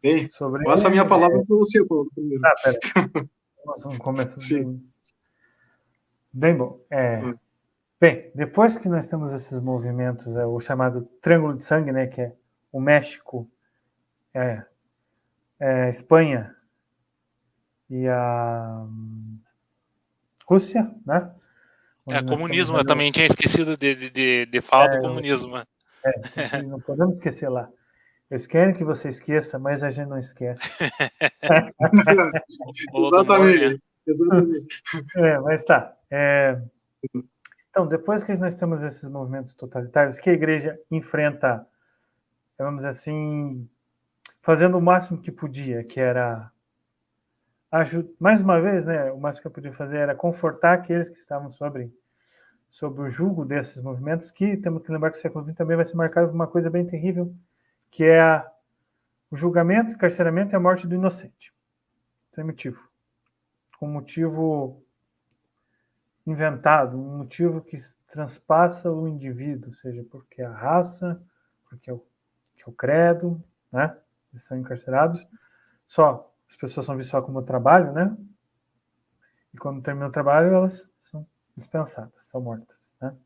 Bem, passa a minha palavra para você, Paulo. Peraí. Vamos começar bem bom. Bem, depois que nós temos esses movimentos, o chamado Triângulo de Sangue, né, que é o México, Espanha e a Rússia, né? Comunismo, eu também tinha esquecido de falar do comunismo. Não podemos esquecer lá. Eles querem que você esqueça, mas a gente não esquece. Exatamente. Mas tá. Então, depois que nós temos esses movimentos totalitários, que a igreja enfrenta, vamos dizer assim, fazendo o máximo que podia, que era, mais uma vez, né, o máximo que eu podia fazer era confortar aqueles que estavam sobre o jugo desses movimentos, que temos que lembrar que o século XX também vai ser marcado por uma coisa bem terrível, que é o julgamento, o encarceramento e a morte do inocente. Sem motivo. Com motivo inventado, um motivo que transpassa o indivíduo, seja porque é a raça, porque é o credo, né? Eles são encarcerados. As pessoas são vistas só como trabalho, né? E quando termina o trabalho, elas são dispensadas, são mortas, né?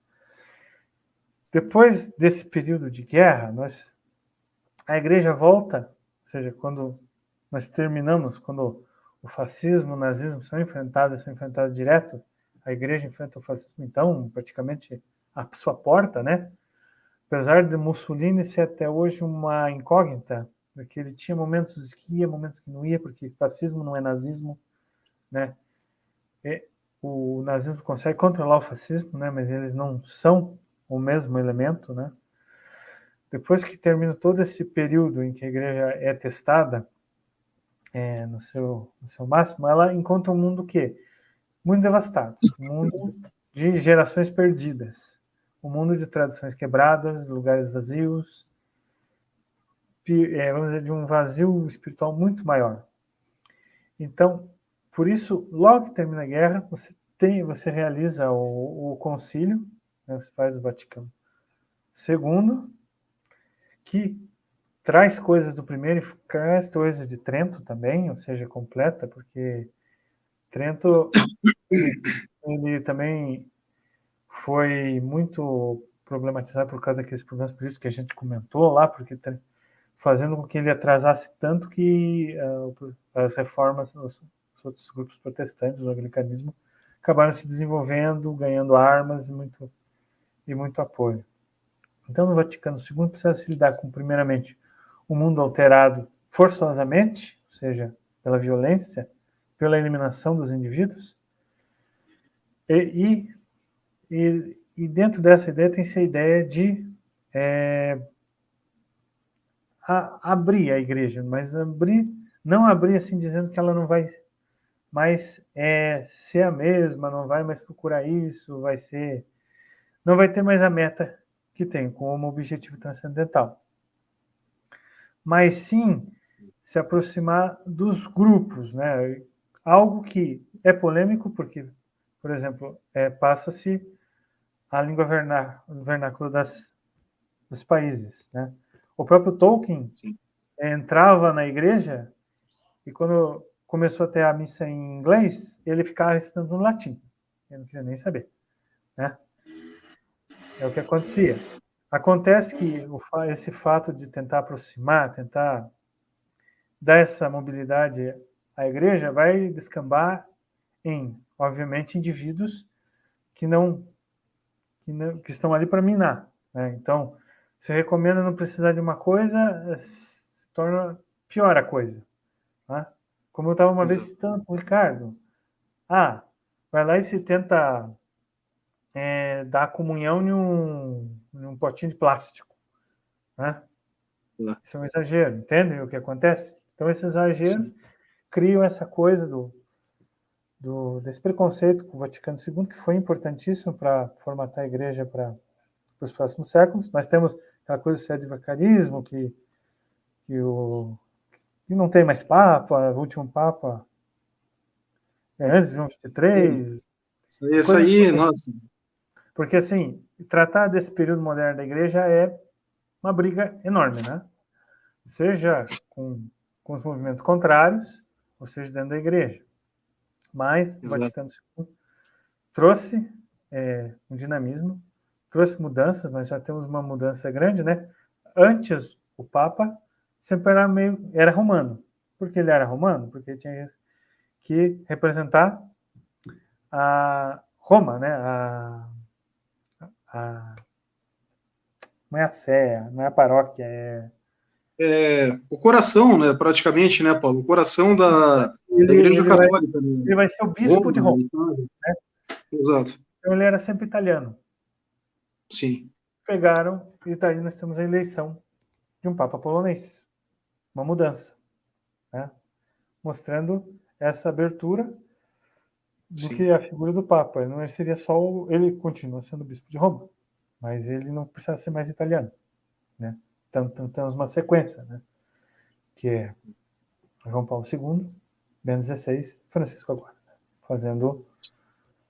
Depois desse período de guerra, a igreja volta, ou seja, quando nós terminamos, quando o fascismo e o nazismo são enfrentados direto, a igreja enfrenta o fascismo, então, praticamente à sua porta, né? Apesar de Mussolini ser até hoje uma incógnita, porque ele tinha momentos que ia, momentos que não ia, porque fascismo não é nazismo, né? O nazismo consegue controlar o fascismo, né? Mas eles não são o mesmo elemento, né? Depois que termina todo esse período em que a igreja é testada no seu máximo, ela encontra um mundo que muito devastado, um mundo de gerações perdidas, um mundo de tradições quebradas, lugares vazios, vamos dizer, de um vazio espiritual muito maior. Então, por isso, logo que termina a guerra, você realiza o concílio, né, você faz o Vaticano II, que traz coisas do primeiro e traz coisas de Trento também, ou seja, completa, porque Trento ele também foi muito problematizado por causa daqueles problemas políticos que a gente comentou lá, porque fazendo com que ele atrasasse tanto que as reformas nos outros grupos protestantes, o anglicanismo, acabaram se desenvolvendo, ganhando armas e muito apoio. Então, no Vaticano II, precisa se lidar com, primeiramente, um mundo alterado forçosamente, ou seja, pela violência, pela eliminação dos indivíduos, e dentro dessa ideia tem-se a ideia de abrir a igreja, mas não abrir assim dizendo que ela não vai mais ser a mesma, não vai mais procurar isso, não vai ter mais a meta que tem como objetivo transcendental. Mas sim se aproximar dos grupos, né? Algo que é polêmico porque, por exemplo, passa-se a língua vernácula dos países, né? O próprio Tolkien entrava na igreja e quando começou a ter a missa em inglês, ele ficava recitando no latim. Ele não queria nem saber, né? É o que acontecia. Acontece que esse fato de tentar aproximar, tentar dar essa mobilidade à igreja, vai descambar em, obviamente, indivíduos que estão ali para minar, né? Então, se recomenda não precisar de uma coisa, se torna pior a coisa, né? Como eu estava uma vez citando o Ricardo, vai lá e se tenta dar comunhão em um potinho de plástico, né? Isso é um exagero, entende o que acontece? Então, esses exageros criam essa coisa desse preconceito com o Vaticano II, que foi importantíssimo para formatar a igreja para os próximos séculos. Nós temos aquela coisa do sede-vacarismo, que não tem mais Papa, o último Papa antes de João XXIII. Isso aí, nossa. Porque, assim, tratar desse período moderno da igreja é uma briga enorme, né? Seja com os movimentos contrários, ou seja, dentro da igreja. Mas o Vaticano II trouxe um dinamismo, trouxe mudanças, nós já temos uma mudança grande, né? Antes, o Papa sempre era romano. Por que ele era romano? Porque ele tinha que representar a Roma, né? Não é a Sé, não é a paróquia, o coração, né, praticamente, né, Paulo? O coração da Igreja Católica. Ele vai ser o bispo de Roma. Né? Exato. Então ele era sempre italiano. Sim. Pegaram, e daí nós temos a eleição de um Papa polonês. Uma mudança. Né? Mostrando essa abertura do que a figura do Papa. Não seria só ele continua sendo o bispo de Roma, mas ele não precisa ser mais italiano. Né? Então temos uma sequência, né? Que é João Paulo II, Bento XVI, Francisco agora, né? Fazendo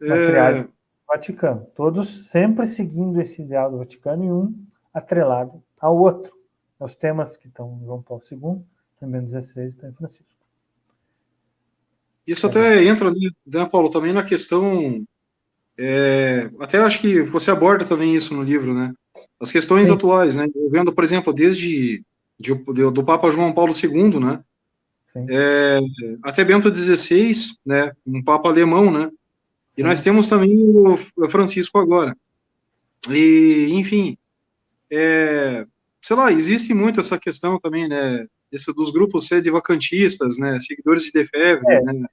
uma triagem do Vaticano. Todos sempre seguindo esse ideal do Vaticano e um atrelado ao outro. Os temas que estão em João Paulo II, em Bento XVI e estão em Francisco. Isso até entra, né, Paulo, também na questão... até acho que você aborda também isso no livro, né? As questões atuais, né? Vendo, por exemplo, desde do Papa João Paulo II, né? Até Bento XVI, né? Um Papa alemão, né? E nós temos também o Francisco agora. E, enfim, sei lá, existe muito essa questão também, né? dos grupos de vacantistas, né, seguidores de Lefebvre, né,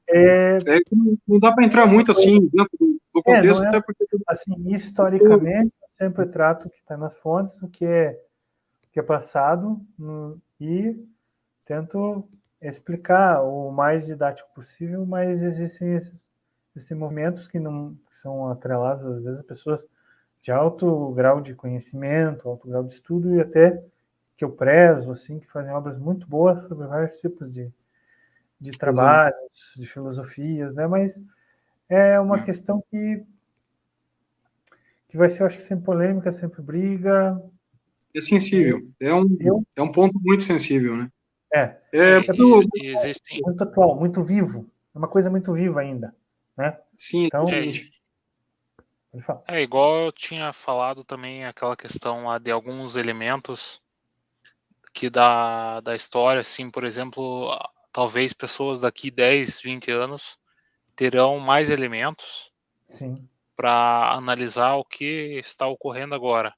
não dá para entrar muito assim dentro do contexto, até porque assim, historicamente eu sempre trato o que está nas fontes, o que é passado, e tento explicar o mais didático possível, mas existem movimentos que não são atrelados às vezes a pessoas de alto grau de conhecimento, alto grau de estudo, e até que eu prezo, assim, que fazem obras muito boas sobre vários tipos de trabalhos, de filosofias, né? Mas é uma questão que vai ser, eu acho que sempre polêmica, sempre briga. É sensível, é um ponto muito sensível, né? Existem... muito atual, muito vivo, é uma coisa muito viva ainda, né? Sim, então, igual eu tinha falado também, aquela questão lá de alguns elementos que da história, assim, por exemplo, talvez pessoas daqui 10, 20 anos terão mais elementos para analisar o que está ocorrendo agora.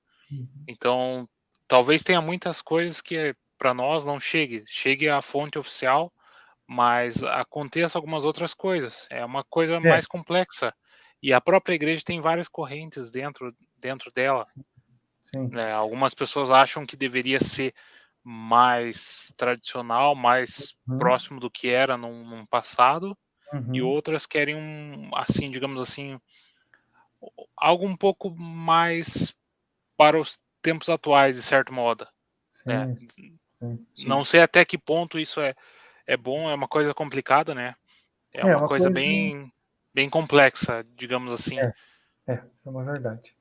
Então, talvez tenha muitas coisas que para nós não chegue à fonte oficial, mas aconteça algumas outras coisas. É uma coisa mais complexa. E a própria igreja tem várias correntes dentro dela. Algumas pessoas acham que deveria ser mais tradicional, mais próximo do que era num passado, e outras querem assim, digamos assim, algo um pouco mais para os tempos atuais, de certo modo. Não sei até que ponto isso é bom, é uma coisa complicada, né? É uma coisa bem complexa, digamos assim. É uma verdade.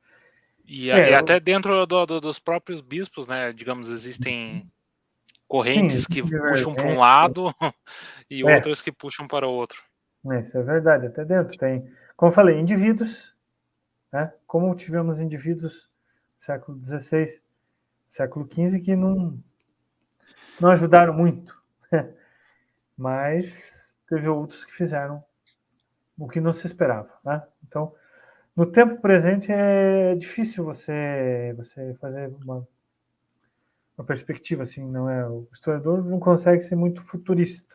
E até dentro dos próprios bispos, né? Digamos, existem correntes que puxam para um lado e outras que puxam para o outro. Isso é verdade, até dentro tem, como eu falei, indivíduos, né? Como tivemos indivíduos no século XVI, século XV, que não ajudaram muito, mas teve outros que fizeram o que não se esperava, né? Então, no tempo presente é difícil você fazer uma perspectiva, assim, não é? O historiador não consegue ser muito futurista,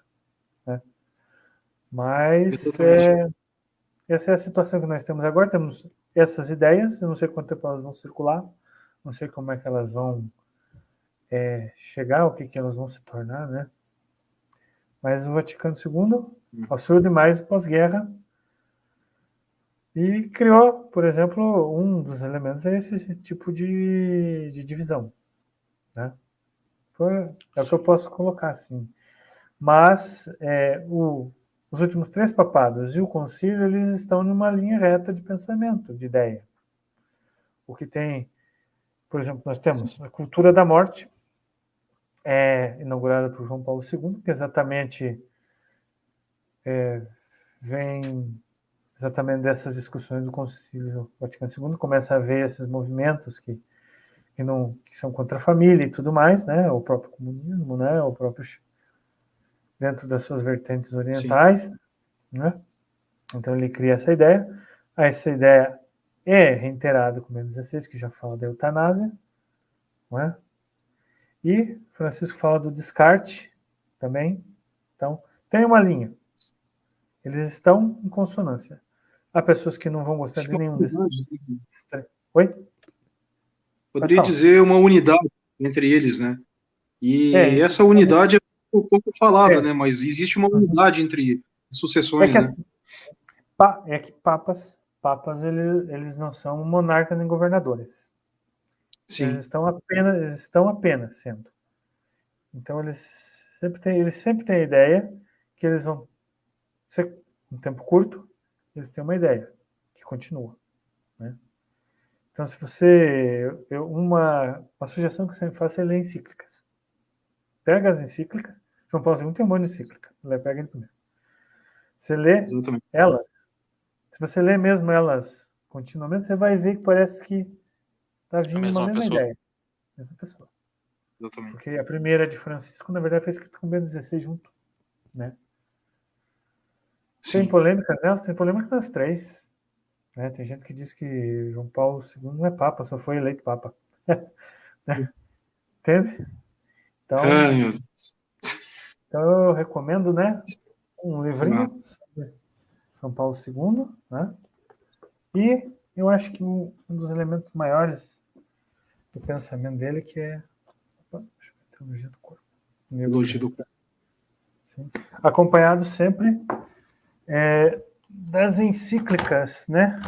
né? Mas essa é a situação que nós temos agora. Temos essas ideias, eu não sei quanto tempo elas vão circular, não sei como é que elas vão chegar, o que elas vão se tornar, né? Mas o Vaticano II auxiliou demais o pós-guerra e criou, por exemplo, um dos elementos é esse tipo de divisão, né? É o que eu posso colocar, assim. Mas os últimos 3 papados e o concílio, eles estão numa linha reta de pensamento, de ideia. O que tem, por exemplo, nós temos a cultura da morte, inaugurada por João Paulo II, que exatamente vem exatamente dessas discussões do Concílio Vaticano II, começa a ver esses movimentos que são contra a família e tudo mais, né? O próprio comunismo, né? O próprio dentro das suas vertentes orientais, né? Então ele cria essa ideia. Essa ideia é reiterada com Bento XVI, que já fala da eutanásia, não é? E Francisco fala do descarte também. Então, tem uma linha. Eles estão em consonância. Há pessoas que não vão gostar de nenhum desses. Oi? Poderia dizer uma unidade entre eles, né? E essa unidade é um pouco falada, né? Mas existe uma unidade entre sucessões, né? Assim, que papas eles não são monarcas nem governadores. Sim. Eles estão apenas sendo. Então eles sempre têm a ideia que eles vão ser um tempo curto, eles têm uma ideia que continua, né? Então, se você uma sugestão que eu sempre faço é ler encíclicas. Pega as encíclicas. João Paulo II tem um monte de encíclica. Pega ele primeiro. Você lê elas. Se você lê mesmo elas continuamente, você vai ver que parece que está vindo uma mesma ideia. Mesma pessoa. Exatamente. Porque a primeira de Francisco, na verdade, foi escrita com Bento XVI junto, né? Tem polêmicas nelas? Tem polêmica nas 3. Né? Tem gente que diz que João Paulo II não é papa, só foi eleito papa. Né? Entende? Então, meu Deus. Então eu recomendo, né, um livrinho sobre São Paulo II, né? E eu acho que um dos elementos maiores do pensamento dele que é teologia do corpo. Teologia do corpo. Sim. Acompanhado sempre das encíclicas, né?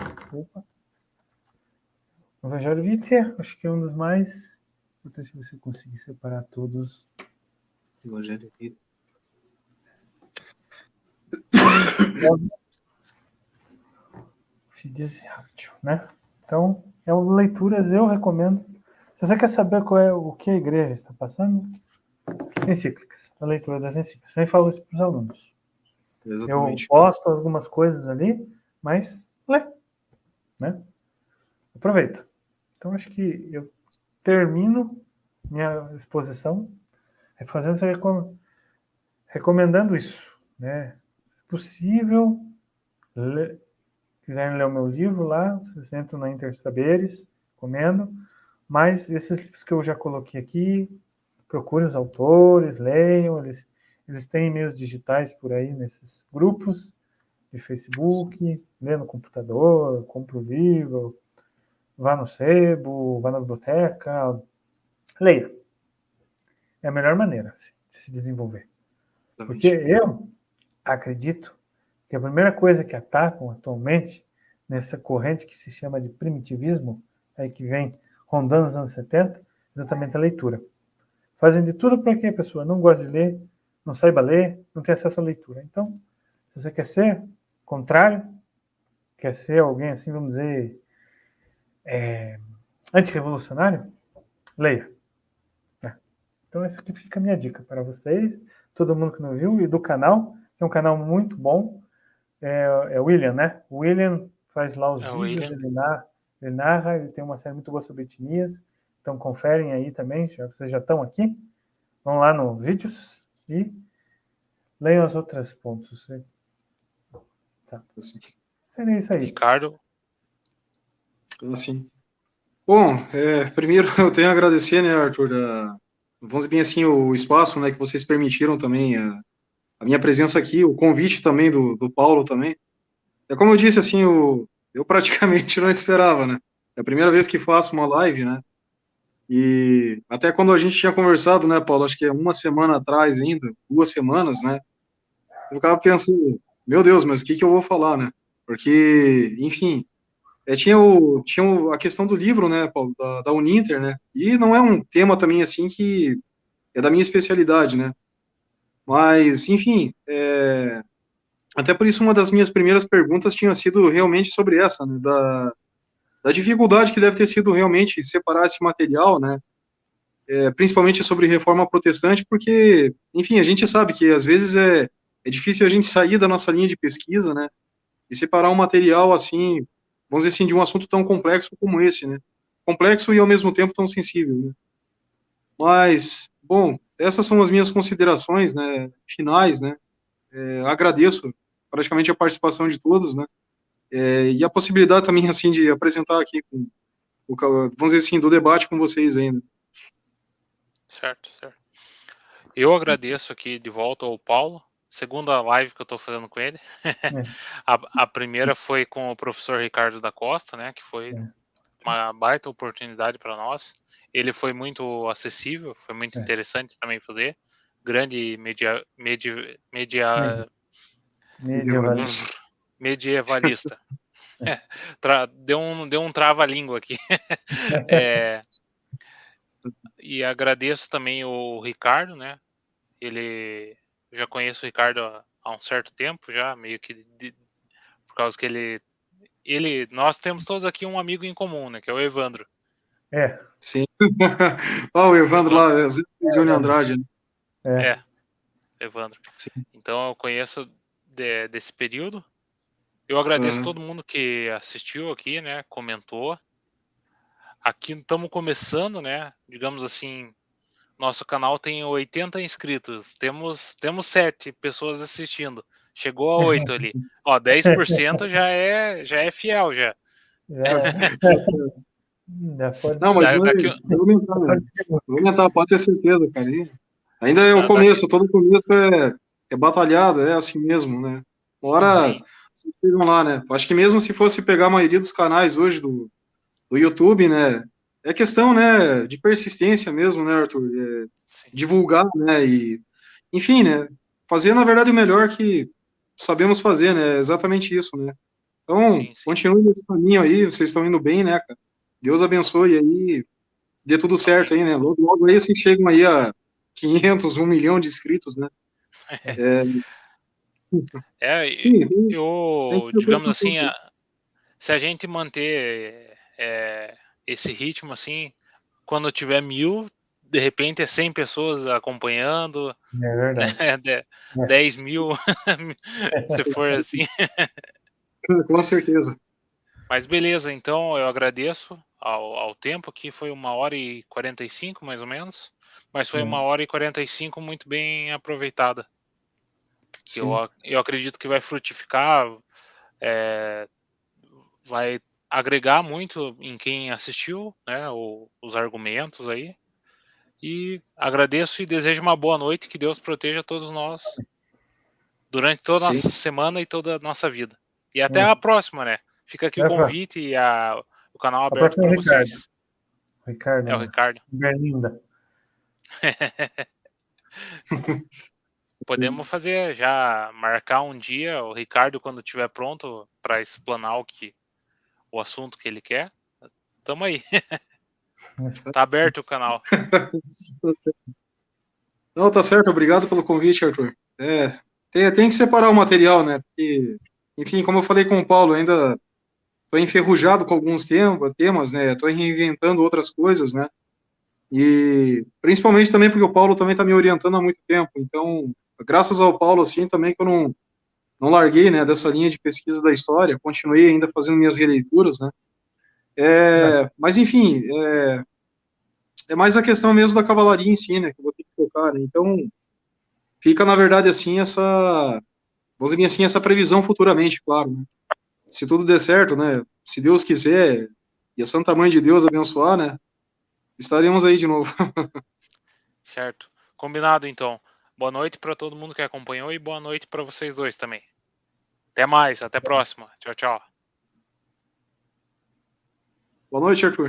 O Evangelho Vitae, acho que é um dos mais. Deixa eu ver se eu conseguir separar todos. Evangelho Vitae. Fides e Ratio, né? Então, leituras eu recomendo. Se você quer saber o que a igreja está passando, encíclicas, a leitura das encíclicas. Eu falo isso para os alunos. Exatamente. Eu posto algumas coisas ali, mas lê, né? Aproveita. Então, acho que eu termino minha exposição recomendando isso, né? Se possível, quiserem ler o meu livro lá, vocês entram na Intersaberes, recomendo, mas esses livros que eu já coloquei aqui, procurem os autores, leiam, eles têm meios digitais por aí nesses grupos de Facebook, lê no computador, compra o livro, vá no sebo, vá na biblioteca, leia. É a melhor maneira de se desenvolver. Porque eu acredito que a primeira coisa que atacam atualmente nessa corrente que se chama de primitivismo, aí que vem rondando os anos 70, exatamente a leitura. Fazem de tudo para que a pessoa não goste de ler, não saiba ler, não tenha acesso à leitura. Então, se você quer ser contrário, quer ser alguém assim, vamos dizer, antirrevolucionário, leia. Então, essa aqui fica a minha dica para vocês, todo mundo que não viu, e do canal, que é um canal muito bom, é o William, né? O William faz lá os vídeos, ele narra, ele tem uma série muito boa sobre etnias, então conferem aí também, vocês já estão aqui, vão lá no vídeos e leiam as outras pontos. Tá. Seria isso aí. Ricardo? Assim. Bom, primeiro eu tenho a agradecer, né, Arthur, vamos dizer bem assim, o espaço, né, que vocês permitiram também, a minha presença aqui, o convite também do Paulo também. É como eu disse, assim, eu praticamente não esperava, né? É a primeira vez que faço uma live, né? E até quando a gente tinha conversado, né, Paulo, acho que é uma semana atrás ainda, 2 semanas, né? Eu ficava pensando, meu Deus, mas o que eu vou falar, né? Porque, enfim, tinha a questão do livro, né, Paulo, da Uninter, né? E não é um tema também, assim, que é da minha especialidade, né? Mas, enfim, até por isso uma das minhas primeiras perguntas tinha sido realmente sobre essa, né? Da dificuldade que deve ter sido realmente separar esse material, né? Principalmente sobre reforma protestante, porque, enfim, a gente sabe que às vezes é difícil a gente sair da nossa linha de pesquisa, né? E separar um material assim, vamos dizer assim, de um assunto tão complexo como esse, né? Complexo e ao mesmo tempo tão sensível, né? Mas, bom, essas são as minhas considerações, né? Finais, né? Agradeço praticamente a participação de todos, né? E a possibilidade também, assim, de apresentar aqui, vamos dizer assim, do debate com vocês ainda. Certo, certo. Eu agradeço aqui de volta ao Paulo, segunda live que eu estou fazendo com ele. A primeira foi com o professor Ricardo da Costa, né, que foi uma baita oportunidade para nós. Ele foi muito acessível, foi muito interessante também fazer. Grande medievalista. Deu um trava-língua aqui. E agradeço também o Ricardo, né? Já conheço o Ricardo há um certo tempo já, meio que por causa que nós temos todos aqui um amigo em comum, né? Que é o Evandro. Sim. O Evandro lá, Júnior Andrade, né? Evandro. Sim. Então eu conheço desse período. Eu agradeço todo mundo que assistiu aqui, né? Comentou. Aqui estamos começando, né? Digamos assim, nosso canal tem 80 inscritos. Temos 7 pessoas assistindo. Chegou a 8 ali. Ó, 10% já é fiel já. Não, mas vai aumentar, pode ter certeza, cara. Ainda é o começo, todo começo é batalhado, é assim mesmo, né? Uma hora vocês chegam lá, né? Acho que mesmo se fosse pegar a maioria dos canais hoje do YouTube, né? É questão, né, de persistência mesmo, né, Arthur? Divulgar, né? E, enfim, né? Fazer, na verdade, o melhor que sabemos fazer, né? É exatamente isso, né? Então, continue nesse caminho aí, vocês estão indo bem, né, cara? Deus abençoe aí, dê tudo certo aí, né? Logo, logo aí vocês chegam aí a 500, 1 milhão de inscritos, né? Digamos assim, se a gente manter esse ritmo assim, quando tiver 1000, de repente é 100 pessoas acompanhando, É verdade. Né? 10 mil, se for assim. Com certeza. Mas beleza, então eu agradeço ao tempo, que foi 1h45 mais ou menos, mas foi 1h45 muito bem aproveitada. Que eu acredito que vai frutificar, vai agregar muito em quem assistiu, né, os argumentos aí. E agradeço e desejo uma boa noite, que Deus proteja todos nós durante toda a nossa semana e toda a nossa vida. E até a próxima, né? Fica aqui o convite e o canal aberto para vocês. Ricardo. É o Ricardo. Berlinda. Podemos fazer, já marcar um dia, o Ricardo, quando estiver pronto para explanar o assunto que ele quer. Tamo aí. Tá aberto o canal. Não, tá certo, obrigado pelo convite, Arthur. Tem que separar o material, né? Porque, enfim, como eu falei com o Paulo, ainda estou enferrujado com alguns temas, né? Estou reinventando outras coisas, né? E principalmente também porque o Paulo também está me orientando há muito tempo. Então, graças ao Paulo, assim, também que eu não larguei, né, dessa linha de pesquisa da história, continuei ainda fazendo minhas releituras, né? Mas, enfim, é mais a questão mesmo da cavalaria em si, né, que eu vou ter que focar, né? Então, fica, na verdade, assim, vamos dizer assim, essa previsão futuramente, claro, né? Se tudo der certo, né, se Deus quiser, e a Santa Mãe de Deus abençoar, né, estaremos aí de novo. Certo. Combinado, então. Boa noite para todo mundo que acompanhou e boa noite para vocês dois também. Até mais, até a próxima. Tchau, tchau. Boa noite, Arthur.